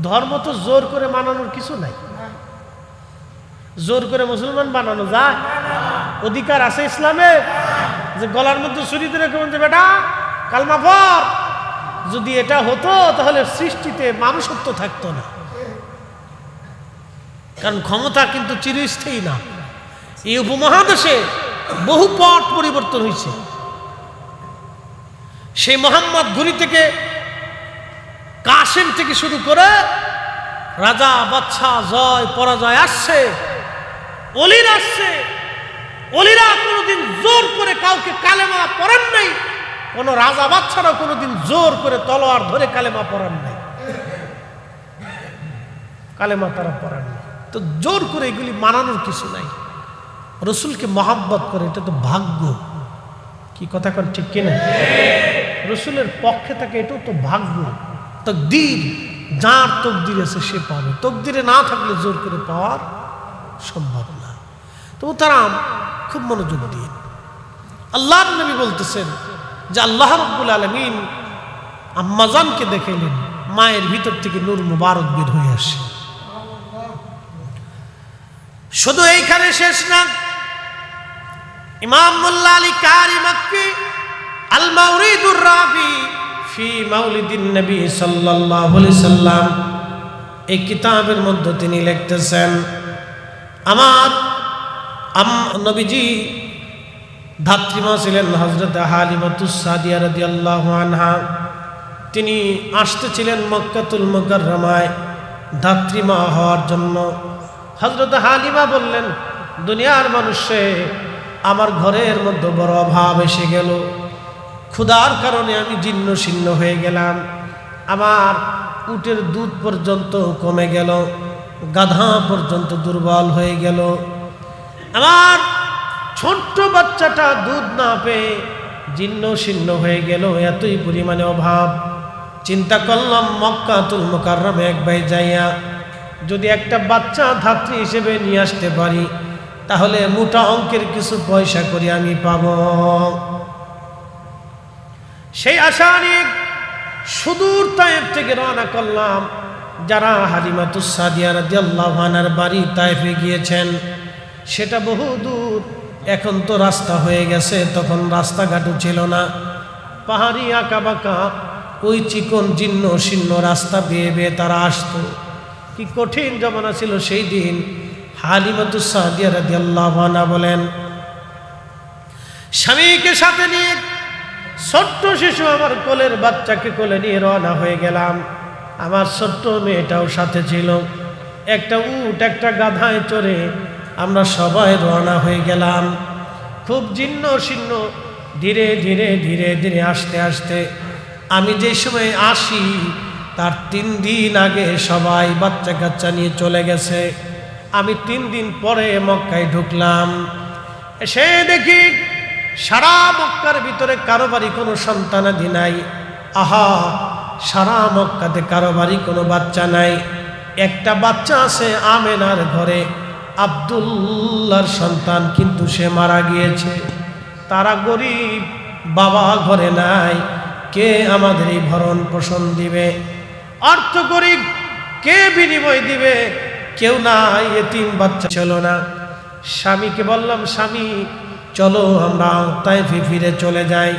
ধর্ম তো জোর করে মানানোর কিছু নাই। জোর করে মুসলমান বানানো যায়? অধিকার আছে ইসলামে যে গলার মধ্যে ছুরি ধরে কেমন যে বেটা কালমা পড়? যদি এটা হতো তাহলে সৃষ্টিতে মানুষত্ব থাকতো না। কারণ ক্ষমতা কিন্তু চিরস্থায়ী না। এই উপমহাদেশে বহু পথ পরিবর্তন হয়েছে। সেই মোহাম্মদ ঘুরি থেকে, কাসেম থেকে শুরু করে রাজা বাদশা, জয় পরাজয় আসছে, অলির আসছে। অলিরা কোনোদিন জোর করে কাউকে কালেমা পড়ান নাই, কোন রাজা বাদশারা কোনোদিন জোর করে তলোয়ার ধরে কালেমা পড়ান নাই, কালেমা তারা পড়ান নাই। তো জোর করে এগুলি মানানোর কিছু নাই। রসুলকে মহাব্বত করে, এটা তো ভাগ্য। কি কথা কন ঠিক কিনা? রসুলের পক্ষে থাকে, এটাও তো ভাগ্য। তকদির, যার তকদির আছে সে পাবে, তকদিরে না থাকলে জোর করে পাওয়ার সম্ভব না। তো তারা খুব মনোযোগ দিয়ে আল্লাহর নবী বলতেছেন যে আল্লাহ রাব্বুল আলামিন আম্মাজানকে দেখাইলেন, মায়ের ভিতর থেকে নূর মুবারক বের হয়ে আসে। শুধু এইখানে শেষ না। ইমাম মোল্লা আলী কারি মাক্কি আল মাওরিদুর রাবি ফি মাউলিদিন নবী সাল্লাল্লাহু আলাইহি সাল্লাম, এই কিতাবের মধ্যে তিনি লিখতেছেন, আমার নবীজি ধাত্রীমা ছিলেন হযরত হালিমাতুস সাদিয়া রাদিয়াল্লাহু আনহা। তিনি আসতেছিলেন মক্কাতুল মুকাররমায় ধাত্রীমা হওয়ার জন্য। হযরত হালিমা বললেন, দুনিয়ার মানুষে আমার ঘরের মধ্যে বড় অভাব এসে গেল, ক্ষুধার কারণে আমি জীর্ণ শীর্ণ হয়ে গেলাম, আমার উটের দুধ পর্যন্ত কমে গেল, গাধা পর্যন্ত দুর্বল হয়ে গেল, আমার ছোট্ট বাচ্চাটা দুধ না পেয়ে জীর্ণ শীর্ণ হয়ে গেল, এতই পরিমাণে অভাব। চিন্তা করলাম মক্কাতুল মুকাররমে একবার যাইয়া যদি একটা বাচ্চা ধাত্রী হিসেবে নিয়ে আসতে পারি, তাহলে মোটা অঙ্কের কিছু পয়সা করে আমি পাব। সেই আশা নিয়ে সুদূর তায়েফ থেকে রওনা করলাম। যারা হালিমাতুস সাদিয়া রাদিয়াল্লাহু আনহার বাড়ি তায়েফে গিয়েছেন, সেটা বহু দূর। এখন তো রাস্তা হয়ে গেছে, তখন রাস্তাঘাটও ছিল না, পাহাড়ি আঁকা বাঁকা ওই চিকন জীর্ণ শীর্ণ রাস্তা বেয়ে বেয়ে তারা আসতো। কি কঠিন জমানা ছিল সেই দিন। হালিমাতুস সাদিয়া রাদিয়াল্লাহু আনহা বলেন, স্বামীকে সাথে নিয়ে ছোট্ট শিশু আমার কোলের বাচ্চাকে কোলে নিয়ে রওনা হয়ে গেলাম। আমার ছোট্ট মেয়েটাও সাথে ছিল। একটা উট একটা গাধায় চড়ে আমরা সবাই রওনা হয়ে গেলাম। খুব জীর্ণ শীর্ণ, ধীরে ধীরে ধীরে ধীরে আস্তে আস্তে আমি যে সময় আসি তার 3 দিন আগে সবাই বাচ্চা কাচ্চা নিয়ে চলে গেছে। আমি 3 দিন পরে মক্কায় ঢুকলাম। এসে দেখি সারা মক্কার ভিতরে কারো বাড়ি কোনো সন্তানাদি নাই। আহা, সারা মক্কাতে কারো বাড়ি কোনো বাচ্চা নাই, একটা বাচ্চা আছে আমেনার ঘরে, আব্দুল্লাহর সন্তান, কিন্তু সে মারা গিয়েছে। তারা গরিব, বাবা ঘরে নাই, কে আমাদের এই ভরণ পোষণ দিবে? অর্থ গরিব, কে বিনিময় দিবে? কেউ নাই, এতিম বাচ্চা ছিল না। স্বামীকে বললাম, স্বামী চলো আমরা তায়েফে ফিরে চলে যাই।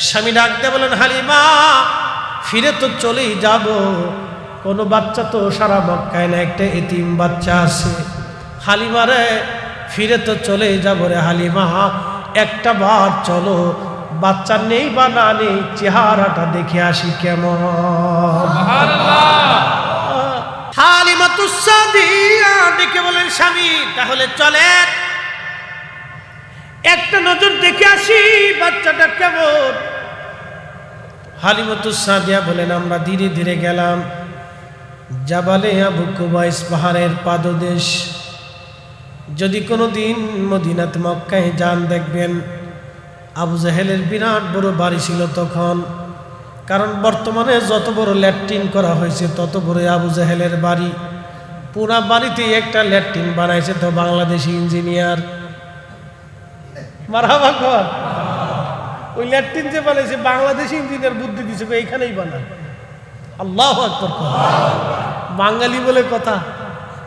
স্বামী ডাকতে বলেন, হালিমা ফিরে তো চলেই যাব, কোনো বাচ্চা তো সারা মক্কায় না, একটা এতিম বাচ্চা আছে। হালিমা রে ফিরে তো চলেই যাব রে হালিমা, একটা বার চলো, বাচ্চা নেই বা না নেই চেহারাটা দেখে আসি কেমন। হালিমাতুস সাদিয়া ডেকে বলেন, স্বামী তাহলে চলেন একটা নজর দেখে আসি বাচ্চাটা কেমন। হালিমাতুস সাদিয়া বলেন, আমরা ধীরে ধীরে গেলাম জাবালে আবু কুবাইস, পাহাড়ের পাদদেশ। যদি কোনো দিন মদিনাত মক্কায় যান দেখবেন আবু জাহেলের বিরাট বড় বাড়ি ছিল তখন, কারণ বর্তমানে যত বড় ল্যাট্রিন করা হয়েছে তত বড় আবু জাহেলের বাড়ি। পুরা বাড়িতে একটা ল্যাট্রিন বানাইছে তো বাংলাদেশি ইঞ্জিনিয়ার। মারহাবা কর। ওই ল্যাট্রিন যে বানাইছে বাংলাদেশি ইঞ্জিনিয়ার বুদ্ধি দিছে, এইখানেই বানায়। আল্লাহু আকবার। বাঙালি বলে কথা,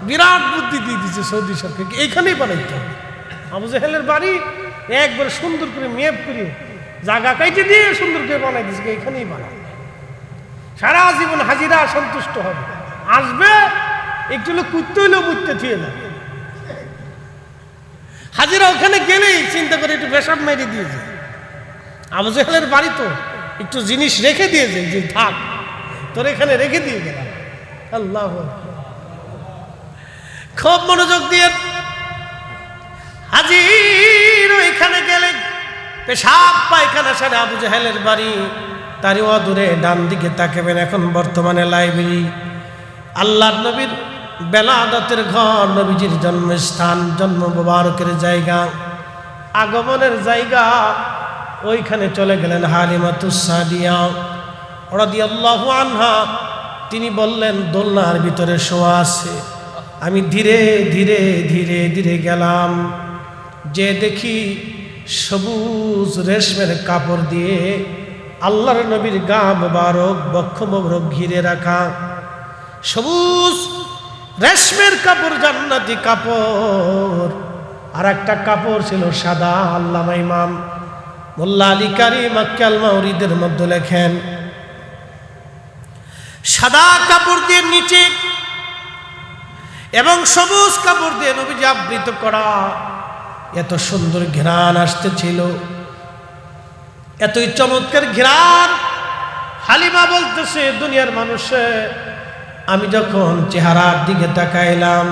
বিরাট বুদ্ধি দিয়ে দিচ্ছে সৌদি সরকারকে, এইখানেই বানাইতে হবে। আবু জাহেলের বাড়ি একবার সুন্দর করে মেপ করে জায়গা কাইটে দিয়ে সুন্দর করে বানাই দিচ্ছে, এইখানেই বানায়। সারা জীবন হাজিরা সন্তুষ্ট হবে, আসবে একটু লোক কুত্তে হইলেও বুঝতে থুয়ে যাবে। হাজিরা ওখানে গেলেই চিন্তা করে একটু পেশাব মেরে দিয়েছে। আবু জাহেলের বাড়ি তো একটু জিনিস রেখে দিয়েছে, যে থাক তোর এখানে রেখে দিয়ে গেলাম। আল্লাহ, খুব মনোযোগ দিয়ে হাজির ওইখানে গেলেন। পেশাব পায়খানা সারে আবু জাহেলের বাড়ি, তারই অদূরে ডান দিকে তাকাবেন এখন বর্তমানে লাইব্রেরি। আল্লাহর নবীর বেলাদতের ঘর, নবীজির জন্মস্থান, জন্ম মোবারকের জায়গা, আগমনের জায়গা। ওইখানে চলে গেলেন হালিমাতুস সাদিয়া রাদিয়াল্লাহু আনহা। তিনি বললেন, দোলনার ভিতরে শোয়া আছে। আমি ধীরে ধীরে ধীরে ধীরে গেলাম, যে দেখি সবুজ রেশমের কাপড় দিয়ে আল্লাহর নবীর গা মোবারক, বক্ষ মোবারক ঘিরে রাখা। সবুজ রেশমের কাপড়, জান্নাতি কাপড়। আর একটা কাপড় ছিল সাদা। আল্লামা ইমাম মোল্লা আলী কারি মাক্কি আল মাউরিদের মধ্যে লেখেন, সাদা কাপড় দিয়ে নিচে এবং সবুজ কাপড় দিয়ে নবীজি আবৃত করা। এত সুন্দর ঘ্রাণ আসতেছিল, এতই চমৎকার ঘ্রাণ। হালিমা বলতেছে, দুনিয়ার মানুষে আমি যখন চেহারার দিকে তাকাইলাম,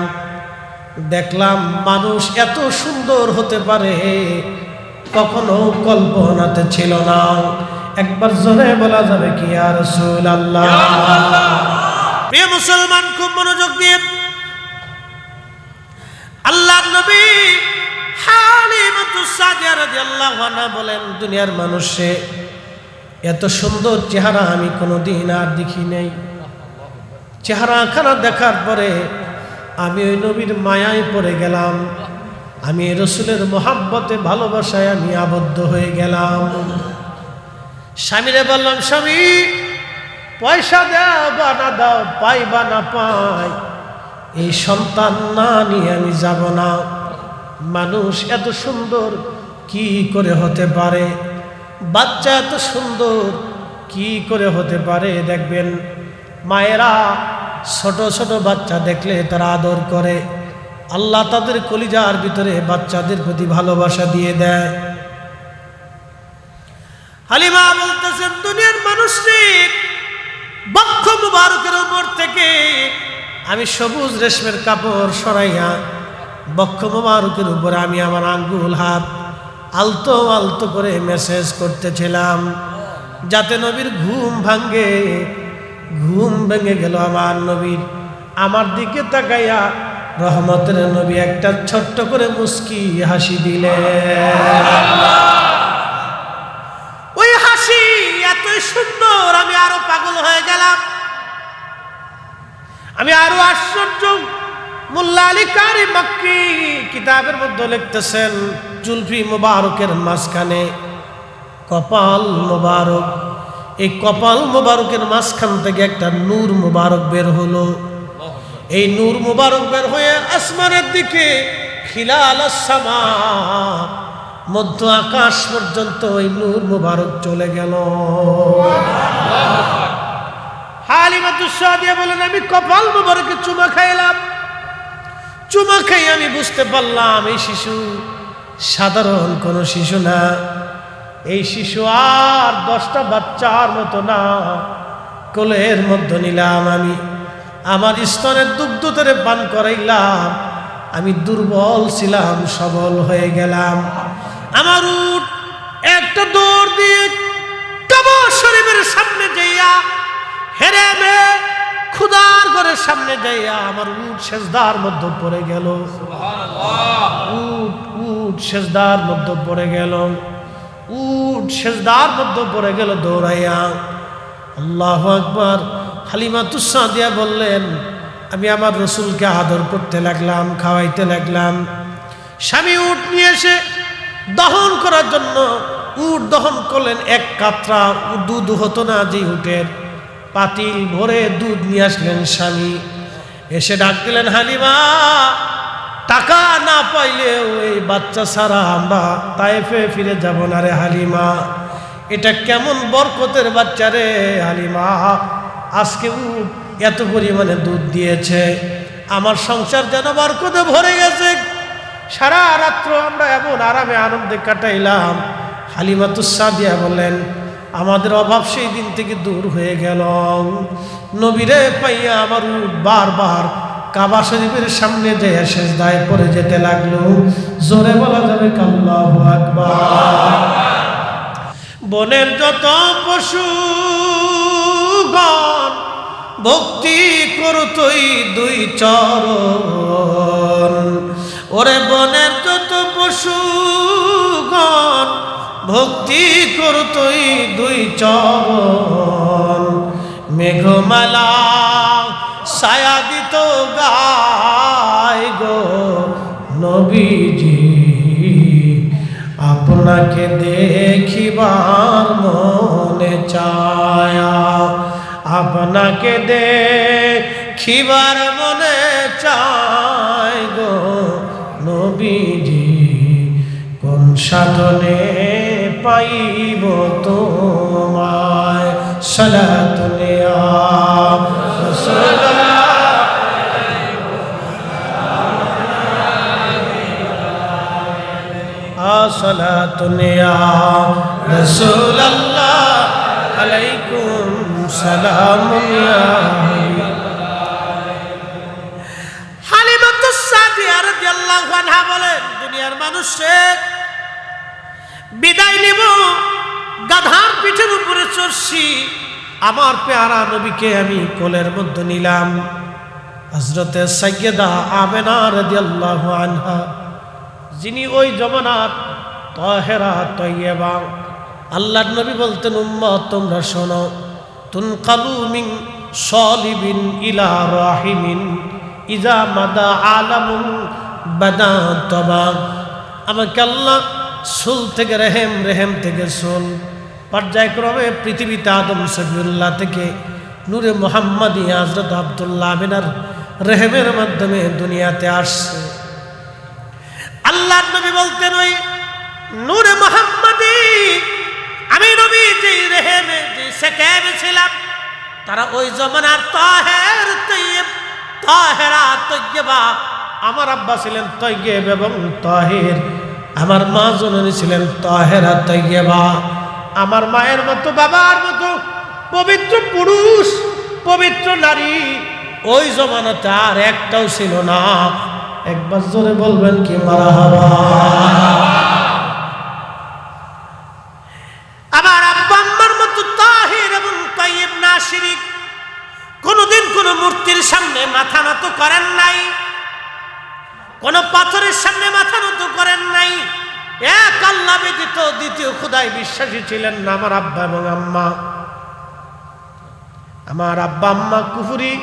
দেখলাম মানুষ এত সুন্দর হতে পারে কখনো কল্পনাতে ছিল না। একবার জোরে বলা যাবে কি ইয়া রাসূলুল্লাহ? প্রিয় মুসলমান, খুব মনোযোগ দিয়ে আল্লাহর নবী হালিমাতুস সাদিয়া রাদিয়াল্লাহু আনহা বলেন, দুনিয়ার মানুষে এত সুন্দর চেহারা আমি কোনোদিন আর দেখি নাই। চেহারাখানা দেখার পরে আমি ওই নবীর মায়ায় পড়ে গেলাম। আমি রসুলের মোহাব্বতে, ভালোবাসায় আমি আবদ্ধ হয়ে গেলাম। স্বামীরে বললাম, স্বামী পয়সা দাও বা না দাও, পাই বা না পাই, এই সন্তান না নিয়ে আমি যাব না। মানুষ এত সুন্দর কি করে হতে পারে? বাচ্চা এত সুন্দর কি করে হতে পারে? দেখবেন মায়েরা ছোট ছোট বাচ্চা দেখলে তারা আদর করে। আল্লাহ তাদের কলিজার ভিতরে বাচ্চাদের প্রতি ভালোবাসা দিয়ে দেয়। হালিমা বলতেছেন, দুনিয়ার মানুষটি বক্ষ মুবারকের উপর থেকে আমি সবুজ রেশমের কাপড় সরাইয়া বক্ষ মুবারকের উপরে আমি আমার আঙ্গুল হাত আলতো আলতো করে মেসেজ করতেছিলাম, যাতে নবীর ঘুম ভাঙে। ঘুম ভেঙে গেল আমার নবীর। আমার দিকে তাকাইয়া রহমতের নবী একটা ছোট্ট করে মুস্কি হাসি দিলেন। ওই হাসি এত সুন্দর হুজুর আমি আরো পাগল হয়ে গেলাম, আমি আরো আশ্চর্য। মোল্লা আলী কারি মক্কি কিতাবের মধ্যে লিখতেছেন, জুলফি মুবারকের মাঝখানে কপাল মুবারক, এই কপাল মুবারকের মাঝখান থেকে একটা নূর মুবারক বের হলো। এই নূর মুবারক বের হয়ে আসমানের দিকে খিলাল আস-সামা, মধ্য আকাশ পর্যন্ত ওই নূর মুবারক চলে গেল। হালিমাতুস সাদিয়া বলেন, আমি কপাল মুবারকে চুমা খাইলাম। চুমা খাই আমি বুঝতে পারলাম এই শিশু সাধারণ কোনো শিশু না, এই শিশু আর 10টা বাচ্চার মতো না। কোলের মধ্যে নিলাম আমি, আমার স্তনের দুগ্ধ ধরে পান করাইলাম। আমি দুর্বল ছিলাম, সবল হয়ে গেলাম। আমার উট একটা দৌড় দিয়ে কাবা শরীফের সামনে যাইয়া, হেরে মে খুদার ঘরের সামনে যাইয়া আমার উট সেজদার মধ্যে পড়ে গেল। উট সেজদার মধ্যে পড়ে গেল, উট সেজদার মধ্যে পড়ে গেল দৌড়াইয়া। আল্লাহু আকবার। হালিমাতুস সাদিয়া বললেন, আমি আমার রসুলকে আদর করতে লাগলাম, খাওয়াইতে লাগলাম। স্বামী উট নিয়ে এসে দহন করার জন্য উট দহন করলেন। এক কাতরা দুধ হতো না, যে উটের পাতিল ভরে দুধ নিয়ে আসলেন স্বামী। এসে ডাক দিলেন, হালিমা টাকা না পাইলেও এই বাচ্চা ছাড়া আমরা তায়েফে ফিরে যাব না রে হালিমা। এটা কেমন বরকতের বাচ্চা রে হালিমা, আজকে উট এত পরিমাণে দুধ দিয়েছে, আমার সংসার যেন বরকতে ভরে গেছে। সারা রাত্র আমরা এমন আরামে আনন্দে কাটাইলাম। হালিমাতুস সাদিয়া বললেন, আমাদের অভাব সেই দিন থেকে দূর হয়ে গেল। নবীরে পাইয়া আমার উট বারবার কাবা শরীফের সামনে যে সেজদায় পড়ে যেতে লাগলো। জোরে বলা যাবে আল্লাহু আকবার। বনের যত পশুগণ ভক্তি করতই দুই চরণ, ওরে বনের যত পশুগণ ভক্তি করতই দুই চরণ। মেঘমালা ছায়া দিত গায় গো নবীজি, আপনাকে দেখিবার মনে চায়া, আপনাকে দেখিবার মনে চায় গো নবীজি, কোন সাধনে পাইব তোমায়। সালাতুনে আ রাসূলুল্লাহ, সালাতুনে আ রাসূলুল্লাহ, আলাইকুম সালামুন ইয়া হালিমাতুস সাদিয়া রাদিয়াল্লাহু আনহা বলেন, দুনিয়ার মানুষের বিদায় নিব, গাধার পিঠের উপরে চড়ছি, আমার পেয়ারা নবীকে আমি কোলের মধ্যে নিলাম। হযরতে সাইয়্যিদা আমেনা রাদিয়াল্লাহু আনহা, যিনি ওই জমানার তাহেরা তয়্যিবা। আল্লাহর নবী বলতেন, উম্মত তোমরা শোনো, তুনকালু মিন সালিবিন ইলা রাহিমিন ইজা মাদা আলামুন বাদা তবা। আমাকে আল্লাহ সুল থেকে রেহেম, রেহেম থেকে সুল, পর্যায়ক্রমে পৃথিবীতে আদম সফিউল্লাহ থেকে নূরে মুহাম্মাদি হযরত আব্দুল্লাহ আমিনার রেহেমের মাধ্যমে দুনিয়াতে আসছে। আল্লাহর নবী বলতেন, ওই নূরে মুহাম্মাদি আমি নবী যে রেহেমে যে সেকেবে ছিলাম, তারা ওই জমানার তাহের তয়্যিব, তাহেরা তয়্যিবা। আমার আব্বা ছিলেন তয়্যিব এবং তাহের, আমার মা জননী ছিলেন তাহেরা তয়্যিবা। আমার মায়ের মতো, বাবার মতো পবিত্র পুরুষ, পবিত্র নারী ওই জমানাতে আর একটাও ছিল না। একবার জোরে বলবেন কি মারহাবা। আমার আব্বা আম্মার মতো তাহির এবং তাইয়্যিব না শিরিক, কোনদিন কোন মূর্তির সামনে মাথা নত করেন নাই, কোন পাথরের সামনে মাথা নত করেন নাই। এক আল্লাহ ব্যতীত দ্বিতীয় খোদায় বিশ্বাসী ছিলেন না আমার আব্বা এবং আম্মা। আমার আব্বা আম্মা কুফরি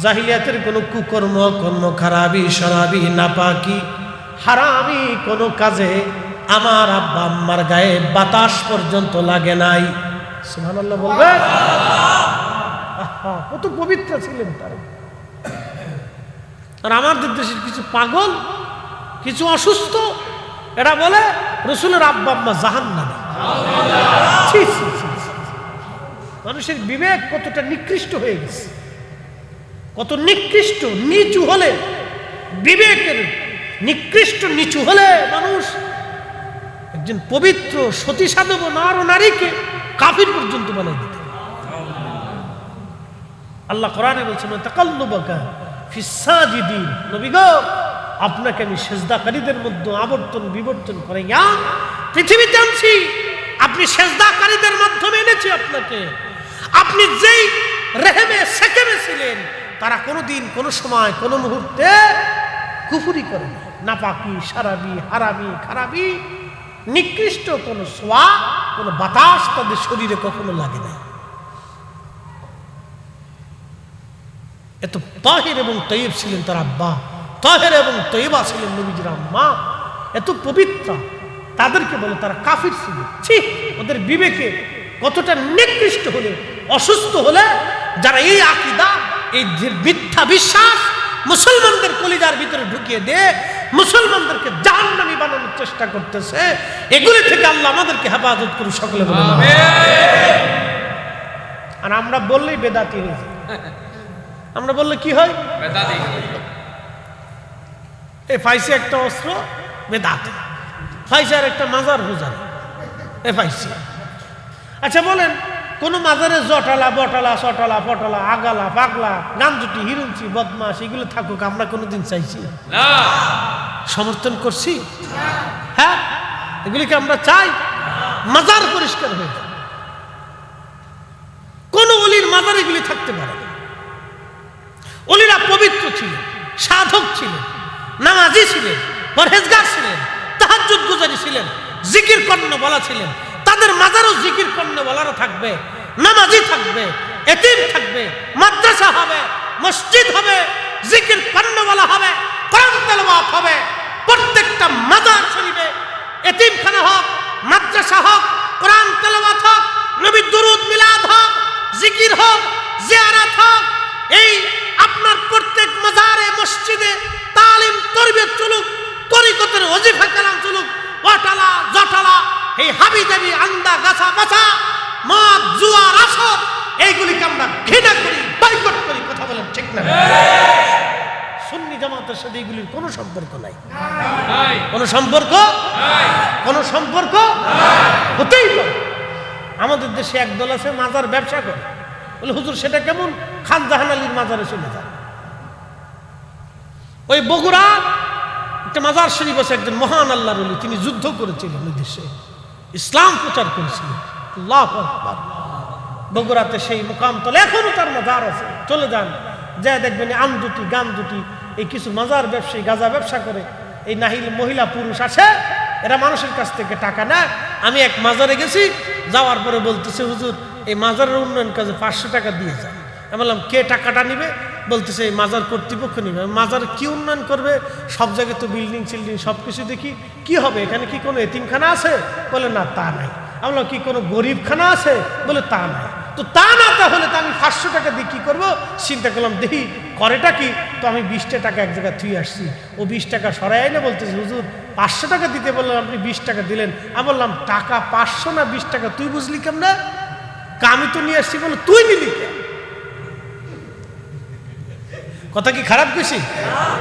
জাহিলিয়াতের কোনো কুকর্ম কর্ম খারাপি শরাবি নাপাকি হারামি কোনো কাজে আমার আব্বা আম্মার গায়ে বাতাস পর্যন্ত লাগে নাই। সুবহানাল্লাহ বলবেন। কত পবিত্র ছিলেন তারা। আর আমাদের দেশের কিছু পাগল কিছু অসুস্থ এরা বলে রসুলের আব্বা আম্মা জাহান্নামে। মানুষের বিবেক কতটা নিকৃষ্ট হয়ে গেছে, কত নিকৃষ্ট নিচু হলে বিবেকের নিকৃষ্ট নিচু হলে মানুষ একজন পবিত্র সতী সাধব নর নারীকে কাফির পর্যন্ত বানাই দিতে। আল্লাহ কোরআনে বলছেন তাকাল্লুবাকা ফিস সাজিদিন, নবী গো আপনাকে আমি সেজদাকারীদের মধ্যে আবর্তন বিবর্তন করে পৃথিবীতে আনছি, আপনি সেজদাকারীদের মাধ্যমে এনেছি আপনাকে। আপনি যেই রেহেমে সেকেমে ছিলেন তারা কোনোদিন কোনো সময় কোনো মুহূর্তে কুফরি করে না, নাপাকি সারাবি হারাবি খারাপি নিকৃষ্ট কোনো সোয়া কোনো বাতাস তাদের শরীরে কখনো লাগে না। এত তাহির এবং তৈব ছিলেন তার আব্বা, তাহের এবং তৈবা ছিলেন নবীজির আম্মা, এত পবিত্র, তাদেরকে বলে তারা কাফির ছিল। ছি, ওদের বিবেকে কতটা নিকৃষ্ট হলে অসুস্থ হলে যারা এই আকীদা এই মিথ্যা বিশ্বাস মুসলমানদের কলিজার ভিতরে ঢুকিয়ে দিয়ে মুসলমানদেরকে জাহান্নামী বানানোর চেষ্টা করতেছে, এগুলি থেকে আল্লাহ আমাদেরকে হেফাজত করুন সকলে বলে আমিন। আর আমরা বললেই বেদাতি হয়ে যায়, আমরা বললে কি হয় বেদাতি। এ ফাইসে একটা অস্ত্র বেদাত, ফাইসে আর একটা মাজার হুজার এ ফাইসে। আচ্ছা বলেন কোন মাজারে জটালা বটালা সটালা ফটালা আগালা পাগলা গামজুটি হিরুঞ্চি বদমাস এগুলো থাকুক, আমরা কোনোদিন চাইছি না, সমর্থন করছি? হ্যাঁ, এগুলিকে আমরা চাই? মাজার পরিষ্কার হয়ে যায়, কোন অলির মাজার এগুলি থাকতে পারে না। অলিরা পবিত্র ছিলেন, সাধক ছিলেন, নামাজি ছিলেন, পরহেজগার ছিলেন, তাহাজ্জুদ গুজারি ছিলেন, জিকির কর্ণ বলা ছিলেন। তাদের মাজারও জিকির কর্ণ বলারও থাকবে, নামাজি থাকবে, এতিম থাকবে, মাদ্রাসা হবে, মসজিদ হবে, জিকির কর্ণ বলা হবে, কোরআন তেলাওয়াত হবে। প্রত্যেকটা মাজার শরীফে এতিমখানা হোক, মাদ্রাসা হোক, কোরআন তেলাওয়াত হোক, নবীর দুরূদ মিলাদ হোক, জিকির হোক, জিয়ারত হোক, এই আপনার প্রত্যেক মাজারে মসজিদে তালিম তরবিয়ত চলুক, তরিকতের ওজিফা কালাম চলুক, ওয়াটালা জটালা এই হাবি জাবি আন্দা গাছা বাছা মদ জুয়া আসর এইগুলিকে আমরা ঘৃণা করি, বয়কট করি। কথা বলেন ঠিক না? সুন্নি জামাতের সাথে এইগুলির কোনো সম্পর্ক নাই, কোনো সম্পর্ক নাই, কোনো সম্পর্ক হতেই পারে। আমাদের দেশে একদল আছে মাজার ব্যবসা করে, বলে হুজুর সেটা কেমন? খান জাহান আলীর মাজারে চলে যায়। ওই বগুড়া একটা মাজার শরীফ আছে, একজন মহান আল্লাহর ওলি, তিনি যুদ্ধ করেছিলেন ওই দেশে, ইসলাম প্রচার করেছিলেন। আল্লাহু আকবার। বগুড়াতে সেই মুকামতলে এখনো তার মাজার আছে, চলে যান, যা দেখবেন আম দুটি গান দুটি এই কিছু মাজার ব্যবসায়ী গাঁজা ব্যবসা করে, এই নাহিল মহিলা পুরুষ আসে, এরা মানুষের কাছ থেকে টাকা নেয়। আমি এক মাজারে গেছি, যাওয়ার পরে বলতেছে হুজুর এই মাজারের উন্নয়ন কাজে 500 টাকা দিয়ে যায়। আমি বললাম কে টাকাটা নিবে? বলতেছে এই মাজার কর্তৃপক্ষ নিবে। মাজার কি উন্নয়ন করবে? সব জায়গায় তো বিল্ডিং সিল্ডিং সব কিছু দেখি, কি হবে এখানে? কি কোনো এতিমখানা আছে? বলে না তা নাই। আমি বললাম কি কোনো গরিবখানা আছে? বলে তা নাই। তো তা না তাহলে তো আমি 500 টাকা দিয়ে কি করবো? চিন্তা করলাম দেখি করেটা কি। তো আমি 20 টাকা এক জায়গায় থুই আসছি, ও 20 টাকা সরাই এনে বলতেছে হুজুর 500 টাকা দিতে বললাম, আপনি 20 টাকা দিলেন। আমি বললাম টাকা 500 না 20 টাকা তুই বুঝলি কেমন? আমি তো নিয়ে আসছি। বলে তুই নিলি কে? কথা কি খারাপ কইছি?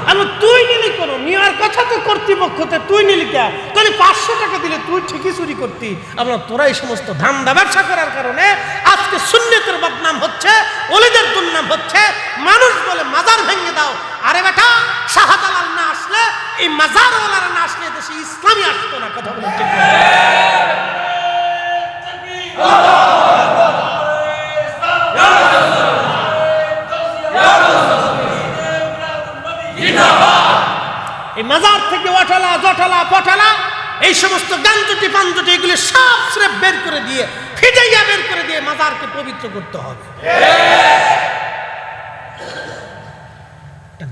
আমি তুই নিলি কোন? নেওয়ার কথা তো কর্তৃপক্ষতে, তুই নিলি কে? তাহলে 500 টাকা দিলে তুই ঠিকই চুরি করতি। আমরা তোরা এই সমস্ত ধান্দা ব্যবসা করার কারণে আজকে সুন্নতের বদনাম হচ্ছে, ওলিদের দুর্নাম হচ্ছে। মানুষ বলে মাজার ভেঙে দাও। আরে বেটা, শাহজালাল না আসলে, এই মাজারওয়ালারা না আসলে দেশে ইসলামই আসতো না। কথা বলেন ঠিক না? এই মাজার থেকে ওঠালা জটালা পটালা এই সমস্ত গাঞ্জটি পাঞ্জটি এগুলি সব স্রেফ বের করে দিয়ে ফিটাইয়া বের করে দিয়ে মাজারকে পবিত্র করতে হবে।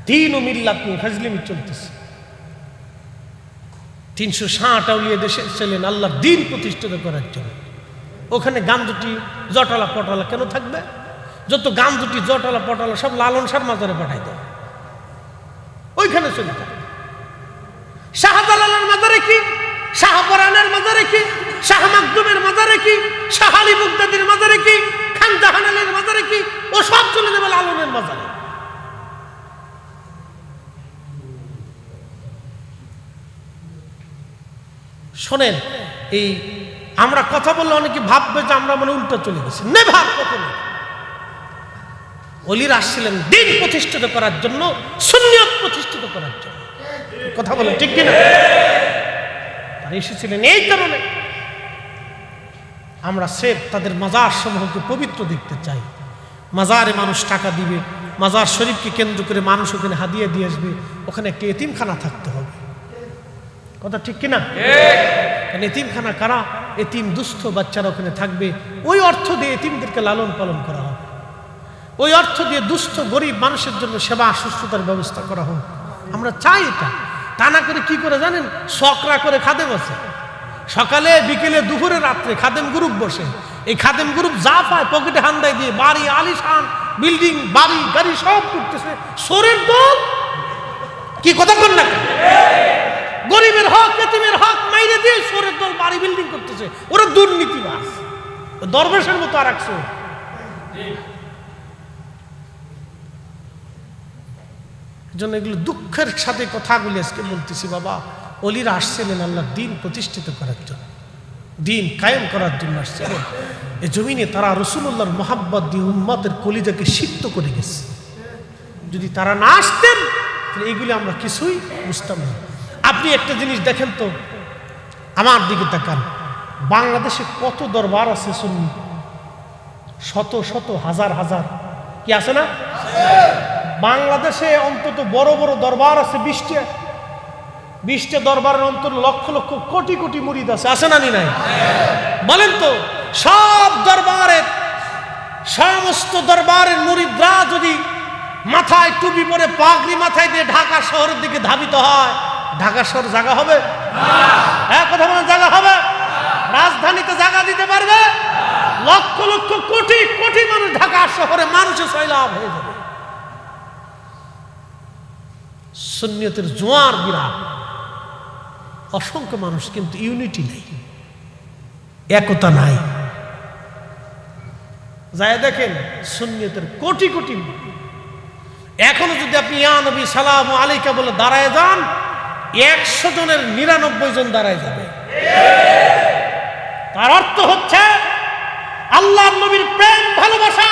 দিন ও মিল্লাত নিয়ে ফাজলিমি চলতেছে। 360 আউলিয়া দেশে ছিলেন আল্লাহর দিন প্রতিষ্ঠিত করার জন্য। ওখানে গাঞ্জটি জটলা পটলা কেন থাকবে? যত গাঞ্জটি জটলা পটলা সব লালন শাহর মাজারে পাঠাই দেয়, ওইখানে চলে যাবে। শাহজালালের মাজারে কি, শাহপরানের মাজারে কি, শাহ মাকদুমের মাজারে কি, শাহ আলী মুগদাদির মাজারে কি, খান জাহানালের মাজারে কি, ও সব চলে যাবে লালনের মাজারে। শোনেন, এই আমরা কথা বললে অনেকে ভাববে যে আমরা মানে উল্টো চলে গেছি। নেভার, কখনো। ওলিরা আসছিলেন দিন প্রতিষ্ঠিত করার জন্য, সুন্নিয়ত প্রতিষ্ঠিত করার জন্য। কথা বলেন ঠিক কিনা? তারা এসেছিলেন এই কারণে। আমরা স্রেফ তাদের মাজার সমূহকে পবিত্র দেখতে চাই। মাজারে মানুষ টাকা দিবে, মাজার শরীফকে কেন্দ্র করে মানুষ ওখানে হাদিয়া দিয়ে আসবে, ওখানে একটি এতিমখানা থাকতে হবে। কথা ঠিক কিনা? কারণ এতিমখানা কারা? এতিম দুস্থ বাচ্চারা ওখানে থাকবে। ওই অর্থ দিয়ে এতিমদেরকে লালন পালন করা হবে, ওই অর্থ দিয়ে দুস্থ গরিব মানুষের জন্য সেবা সুস্থতার ব্যবস্থা করা হোক। আমরা চাই এটা। তা না করে কি করে জানেন? সকরা করে খাদেম আছে, সকালে বিকেলে দুপুরে রাত্রে খাদেম গ্রুপ বসে। এই খাদেম গ্রুপ যা পায় পকেটে হান্দাই দিয়ে বাড়ি, আলিশান বিল্ডিং, বাড়ি গাড়ি সব করতেছে। সোরের দল কি কথা কর না? গরিবের হক, এতিমের হক মাইরে দিয়ে সোরের দল বাড়ি বিল্ডিং করতেছে। ওরা দুর্নীতিবাজ, দরবেশের মতো আর একশো। জন্য এগুলো দুঃখের সাথে কথাগুলি আজকে বলতেছি। বাবা, ওলিরা আসছিলেন আল্লাহর দিন প্রতিষ্ঠিত করার জন্য, দিন কায়েম করার জন্য আসছিলেন। এই জমিনে তারা রাসূলুল্লাহর মোহাব্বত দিয়ে উম্মতের কলিজাকে সিক্ত করে গেছে। যদি তারা না আসতেন তাহলে এগুলি আমরা কিছুই বুঝতাম না। আপনি একটা জিনিস দেখেন তো, আমার দিকে তাকান। বাংলাদেশে কত দরবার আছে সুন্নি? শত শত হাজার হাজার, কি আছে না? বাংলাদেশে অন্তত বড় বড় দরবার আছে 20টা দরবারের অন্তত লক্ষ লক্ষ কোটি কোটি মুরিদ আছে, আছে না? নাই? বলেন তো, সব দরবারের, সমস্ত দরবারের মুরিদরা যদি মাথায় টুপি পরে পাগড়ি মাথায় দিয়ে ঢাকা শহরের দিকে ধাবিত হয়, ঢাকা শহর জায়গা হবে? হ্যাঁ, কথা বলেন, জায়গা হবে? রাজধানীতে জায়গা দিতে পারবে? লক্ষ লক্ষ কোটি কোটি মানুষ ঢাকা শহরে মানুষের সয়লাভ হয়ে যাবে। সুন্নিয়তের জোয়ার বিরাট, অসংখ্য মানুষ, কিন্তু ইউনিটি নেই, একতা নাই। যায় দেখেন সুন্নিয়তের কোটি কোটি। এখনো যদি আপনি ইয়া নবী সালাম আলাইকা বলে দাঁড়ায় যান, 100 জনের 99 জন দাঁড়ায় যাবে। তার অর্থ হচ্ছে আল্লাহর নবীর প্রেম ভালোবাসা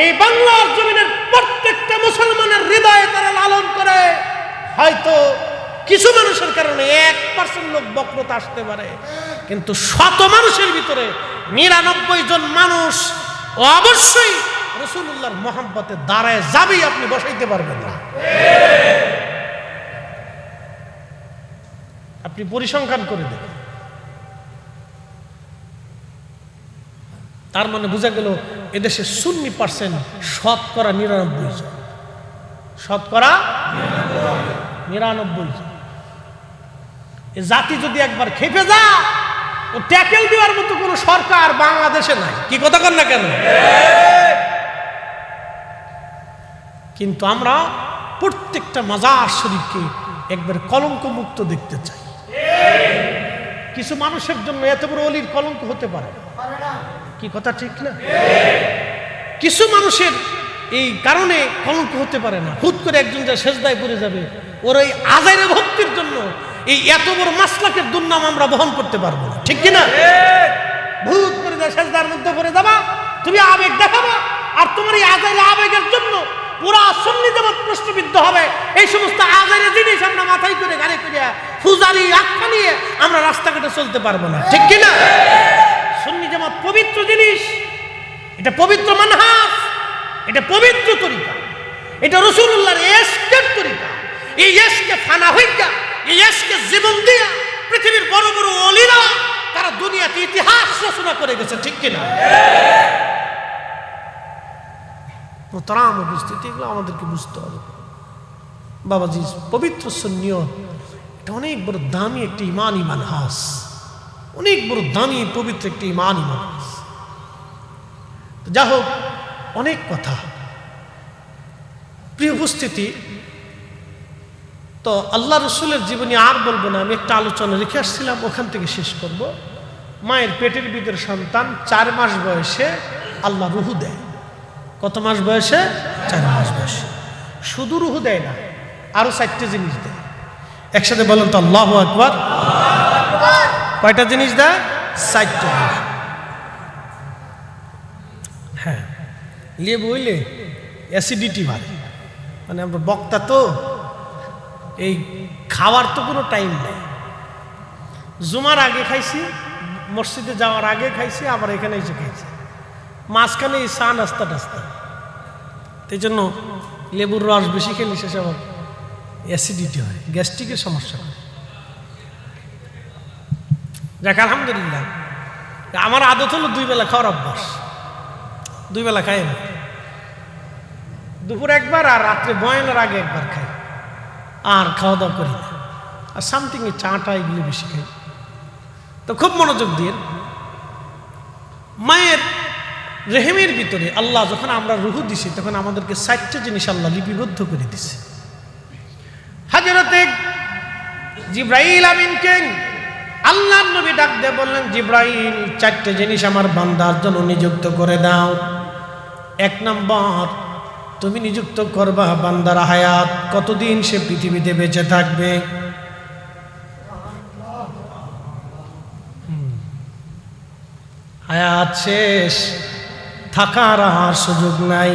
এই বাংলার জমিনের প্রত্যেকটা মুসলমানের হৃদয়ে তারা লালন করে। হয়তো কিছু মানুষের কারণে 1% লোক বক্রতা আসতে পারে, কিন্তু শত মানুষের ভিতরে 99 জন মানুষ অবশ্যই রাসূলুল্লাহর মহব্বতে দাঁড়ায় যাবেই, আপনি বসাইতে পারবেন না। আপনি পরিসংখ্যান করে দেখেন। তার মানে বোঝা গেল এদেশে সুন্নি পার্সেন্ট শতকরা 99 জন, শতকরা 99 জন। এ জাতি যদি একবার খেপে যা, ও ট্যাকেল দেওয়ার মতো কোনো সরকার বাংলাদেশে নাই। কি কথা কর না কেন? কিন্তু আমরা প্রত্যেকটা মাজার শরীফকে একবার কলঙ্ক মুক্ত দেখতে চাই। কিছু মানুষের জন্য এত বড় ওলির কলঙ্ক হতে পারে, কি কথা ঠিক না? কিছু মানুষের এই কারণে কলঙ্ক হতে পারে না। হুট করে একজন যা সেজদায় পড়ে যাবে, ওর এই আজাইরে ভক্তির জন্য এই এত বড় মাসলাকের দুর্নাম আমরা বহন করতে পারবো না, ঠিক কিনা? ভূত করে যা সেজদার মধ্যে পড়ে যাবা, তুমি আবেগ দেখাবা, আর তোমার এই আজাইরে আবেগের জন্য পুরা সুন্নি জামাত প্রশ্নবিদ্ধ হবে। এই সমস্ত আজাইরে জিনিস আমরা মাথায় করে গাড়ি করে ফুজারি আখ্যা নিয়ে আমরা রাস্তাঘাটে চলতে পারবো না, ঠিক কিনা? সুন্নি জামাত পবিত্র জিনিস, এটা পবিত্র মানহাজ, এটা পবিত্র তরিকা, এটা রাসূলুল্লাহর ইশকের তরিকা। এই ইশকে ফানা হইয়া, এই ইশকে জীবন দিয়া পৃথিবীর বড় বড় গেছে, ঠিক কিনা? মোহতারাম উপস্থিতি, এগুলো আমাদেরকে বুঝতে হবে। বাবাজি, পবিত্র সুন্নিয়ত এটা অনেক বড় দামি একটি ইমান হাস, অনেক বড় দামি পবিত্র একটি ইমান হাস। যা হোক, অনেক কথা। প্রিয় উপস্থিতি, তো আল্লাহ রসুলের জীবনী আর বলবো না, আমি একটা আলোচনা রেখে আসছিলাম, ওখান থেকে শেষ করব। মায়ের পেটের ভিতরে সন্তান 4 মাস বয়সে আল্লাহ রুহু দেয়। কত মাস বয়সে? 4 মাস বয়সে। শুধু রুহু দেয় না, আরো 4টে জিনিস দেয়। একসাথে বলেন তো আল্লাহু আকবার। কয়টা জিনিস দেয়? 4টে। হ্যাঁ, লেবু হইলে অ্যাসিডিটি বাড়ে। মানে আমরা বক্তা তো, এই খাওয়ার তো কোনো টাইম নেই। জুমার আগে খাইছি, মসজিদে যাওয়ার আগে খাইছি, আবার এখানে এসে খাইছি, মাঝখানে এই চা নাস্তা টাস্তা। এই জন্য লেবুর রস বেশি খেলে শেষে আবার অ্যাসিডিটি হয়, গ্যাস্ট্রিকের সমস্যা হয়। যাক, আলহামদুলিল্লাহ, আমার আদত হলো 2 বেলা খাওয়ার অভ্যাস। 2 বেলা খাই না, দুপুর একবার আর রাত্রে বয়ানের আগে একবার খাই, আর খাওয়া দাওয়া করি না। আর সামথিং এই চাটা এগুলি বেশি খাই। তো খুব মনোযোগ দিয়ে, মায়ের রেহেমের ভিতরে আল্লাহ যখন আমরা রুহু দিছি, তখন আমাদেরকে 4টে জিনিস আল্লাহ লিপিবদ্ধ করে দিছে। হযরতে জিবরাইল আমিনকে আল্লাহর নবী ডাক দিয়ে বললেন, জিবরাইল, 4টে জিনিস আমার বান্দার জন্য নিযুক্ত করে দাও। 1 নম্বর, তুমি নিযুক্ত করবা বান্দার হায়াত, কতদিন সে পৃথিবীতে বেঁচে থাকবে। হায়াত শেষ, থাকার আর সুযোগ নাই।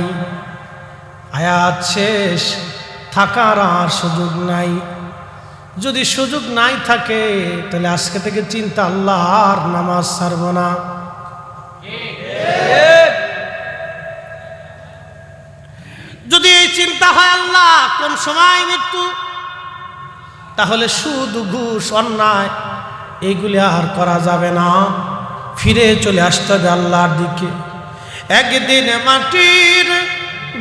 হায়াত শেষ, থাকার আর সুযোগ নাই। যদি সুযোগ নাই থাকে, তাহলে আজকে থেকে চিন্তা, আল্লাহ আর নামাজ ছাড়ব না। যদি এই চিন্তা হয় আল্লাহ কোন সময় মৃত্যু, তাহলে সুদ, ঘুষ, অন্যায় এইগুলি আর করা যাবে না। ফিরে চলে আসতে হবে আল্লাহর দিকে। একদিন মাটির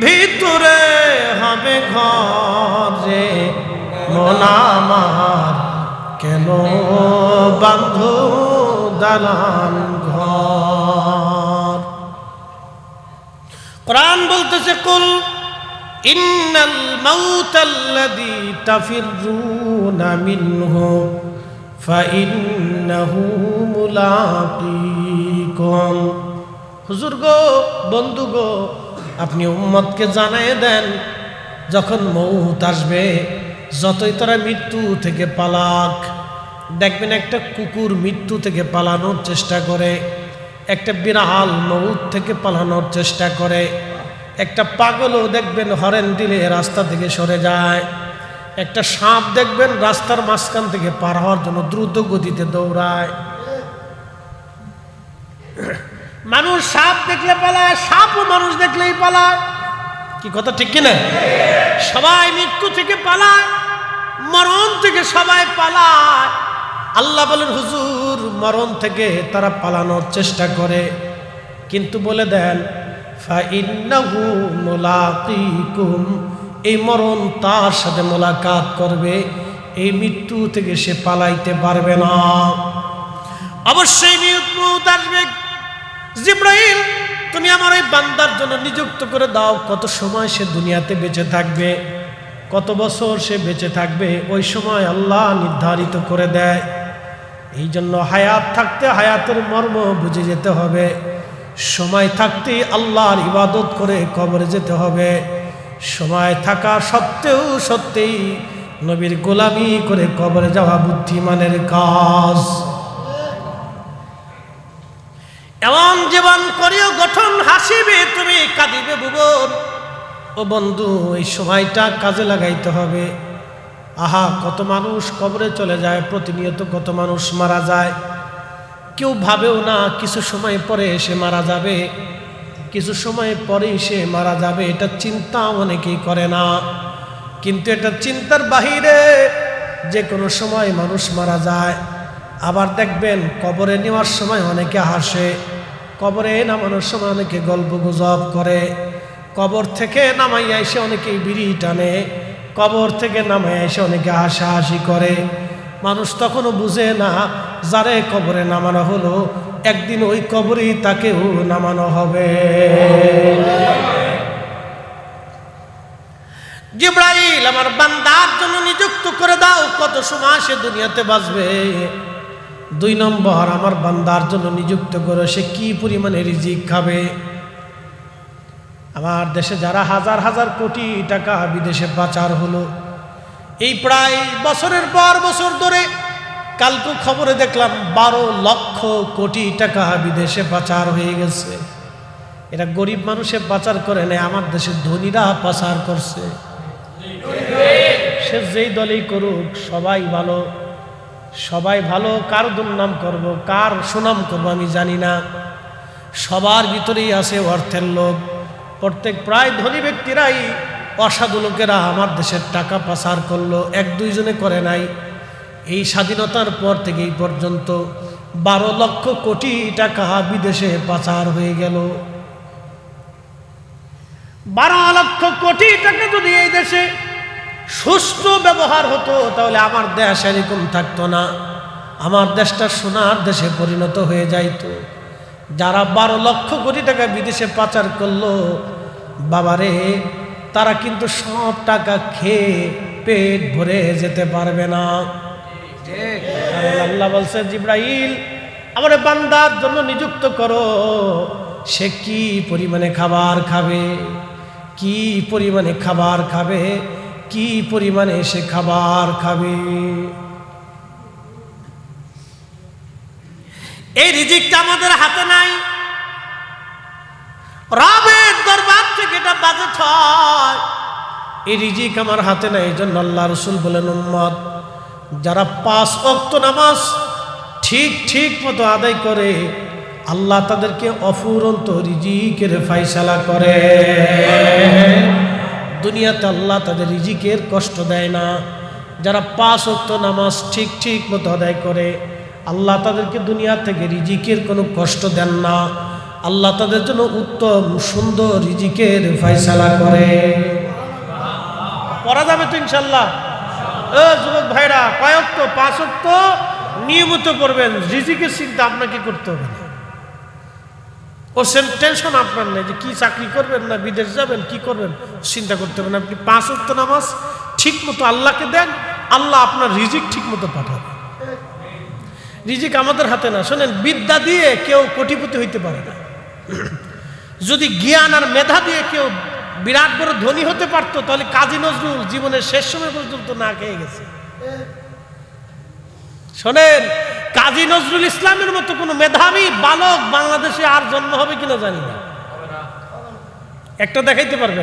ভিতরে হবে ঘর রে, মন আমার কেন বাঁধো দালান ঘর। কোরআন বলতেছে, কুল ইন্নাল মাউতাল্লাযী তাফিররুনা মিনহু ফাইন্নাহু মুলাকীকুম। হুজুর গো, বন্ধু গো, আপনি উম্মতকে জানায় দেন, যখন মউত আসবে, যতই তারা মৃত্যু থেকে পালাক, দেখবেন একটা কুকুর মৃত্যু থেকে পালানোর চেষ্টা করে, একটা বিড়াল মউত থেকে পালানোর চেষ্টা করে, একটা পাগলও দেখবেন হরেন দিলে রাস্তা থেকে সরে যায়, একটা সাপ দেখবেন রাস্তার মাঝখান থেকে পার হওয়ার জন্য দ্রুত গতিতে দৌড়ায়। মানুষ সাপ দেখলে পালায়, সাপও মানুষ দেখলেই পালায়। কি কথা ঠিক কিনা? সবাই মৃত্যু থেকে পালায়, মরণ থেকে সবাই পালায়। আল্লাহ বলেন, হুজুর, মরণ থেকে তারা পালানোর চেষ্টা করে, কিন্তু বলে দেন ফাইন্নাহু মুলাকীকুম, এই মরণ তার সাথে মোলাকাত করবে, এই মৃত্যু থেকে সে পালাইতে পারবে না। অবশ্যই মৃত্যু আসবে। জিবরাইল, তুমি আমার এই বান্দার জন্য নিযুক্ত করে দাও, কত সময় সে দুনিয়াতে বেঁচে থাকবে, কত বছর সে বেঁচে থাকবে, ওই সময় আল্লাহ নির্ধারিত করে দেয়। এই জন্য হায়াত থাকতে হায়াতের মর্ম বুঝে যেতে হবে, সময় থাকতে আল্লাহর ইবাদত করে কবরে যেতে হবে, সময় থাকা সত্ত্বেও সত্যিই নবীর গোলামি করে কবরে যাওয়া বুদ্ধিমানের কাজ। এমন জীবন করিও গঠন, হাসিবে তুমি, কাঁদিবে ভুবন। ও বন্ধু, এই সময়টা কাজে লাগাইতে হবে। আহা, কত মানুষ কবরে চলে যায়, প্রতিনিয়ত কত মানুষ মারা যায়। কেউ ভাবেও না কিছু সময় পরে এসে মারা যাবে, কিছু সময় পরেই সে মারা যাবে, এটা চিন্তা অনেকেই করে না। কিন্তু এটা চিন্তার বাহিরে, যে কোনো সময় মানুষ মারা যায়। আবার দেখবেন কবরে নেওয়ার সময় অনেকে হাসে, কবরে নামানোর সময় অনেকে গল্প গুজব করে, কবর থেকে নামাইয়া এসে অনেকে বিড়ি টানে, কবর থেকে নামাইয়া এসে অনেকে হাসাহাসি করে। মানুষ তখনও বুঝে না যারে কবরে নামানো হলো একদিন ওই কবরেই তাকেও নামানো হবে। জিবরাইল, আমার বান্দার জন্য নিযুক্ত করে দাও কত সময় সে দুনিয়াতে বাঁচবে। 2 নম্বর, আমার বান্দার জন্য নিযুক্ত করো সে কি পরিমাণে রিজিক খাবে। আমার দেশে যারা হাজার হাজার কোটি টাকা বিদেশে পাচার হলো, এই প্রায় বছরের পর বছর ধরে, কালকে খবরে দেখলাম 12 লক্ষ কোটি টাকা বিদেশে পাচার হয়ে গেছে। এটা গরিব মানুষে পাচার করে নেয়, আমার দেশের ধনীরা পাচার করছে। সে যেই দলেই করুক সবাই ভালো, সবাই ভালো। কার দুর্নাম করব, কার সুনাম করব আমি জানি না। সবার ভিতরেই আছে অর্থের লোভ। প্রত্যেক প্রায় ধনী ব্যক্তিরাই, অসাধু লোকেরা আমার দেশের টাকা পাচার করলো, 1-2 জনে করে নাই। এই স্বাধীনতার পর থেকে এই পর্যন্ত 12 লক্ষ কোটি টাকা বিদেশে পাচার হয়ে গেল। 12 লক্ষ কোটি টাকা যদি এই দেশে সুষ্ঠু ব্যবহার হতো তাহলে আমার দেশ এরকম থাকতো না, আমার দেশটা সোনার দেশে পরিণত হয়ে যাইতো। যারা 12 লক্ষ কোটি টাকা বিদেশে পাচার করলো, বাবারে, তারা কিন্তু সব টাকা খেয়ে পেট ভরে যেতে পারবে না। আল্লাহ বলছে, জিবরাইল, আমার বান্দার জন্য নিযুক্ত করো সে কি পরিমাণে খাবার খাবে, কি পরিমাণে খাবার খাবে, কি পরিমাণে সে খাবার খাবে। এই রিজিকটা আমাদের হাতে নাই, রবের দরবার থেকে এটা বাজেট হয়। এই রিজিক আমার হাতে নাই। এই জন্য আল্লাহ রাসূল বলেন, উম্মত যারা 5 ওয়াক্ত নামাজ ঠিক ঠিক মতো আদায় করে, আল্লাহ তাদেরকে অফুরন্ত রিজিকের ফয়সালা করে। দুনিয়াতে আল্লাহ তাদের রিজিকের কষ্ট দেয় না। যারা 5 ওয়াক্ত নামাজ ঠিক ঠিক মতো আদায় করে, আল্লাহ তাদেরকে দুনিয়া থেকে রিজিকের কোনো কষ্ট দেন না। আল্লাহ তাদের জন্য উত্তম সুন্দর রিজিকের ফয়সালা করে। পড়া যাবে তো ইনশাল্লাহ। যুবক ভাইরা, কয়েক তো 5 ওয়াক্ত নিয়মিত করবেন, রিজিকের চিন্তা আপনাকে করতে হবে না। ও টেনশন আপনার নেই যে কি চাকরি করবেন না বিদেশ যাবেন, কি করবেন, চিন্তা করতে হবে না। আপনি 5 ওয়াক্ত নামাজ ঠিক মতো আল্লাহকে দেন, আল্লাহ আপনার রিজিক ঠিক মতো পাঠাবে। রিজিক আমাদের হাতে না। শোনেন, বিদ্যা দিয়ে কেউ কোটিপতি হইতে পারে না। যদি জ্ঞান আর মেধা দিয়ে কেউ বিরাট বড় ধনী হতে পারতো, তাহলে কাজী নজরুল জীবনের শেষ সময় পর্যন্ত না খেয়ে গেছে। শোনেন, কাজী নজরুল ইসলামের মতো কোনো মেধাবী বালক বাংলাদেশে আর জন্ম হবে কিনা জানি না। একটা দেখাইতে পারবেন?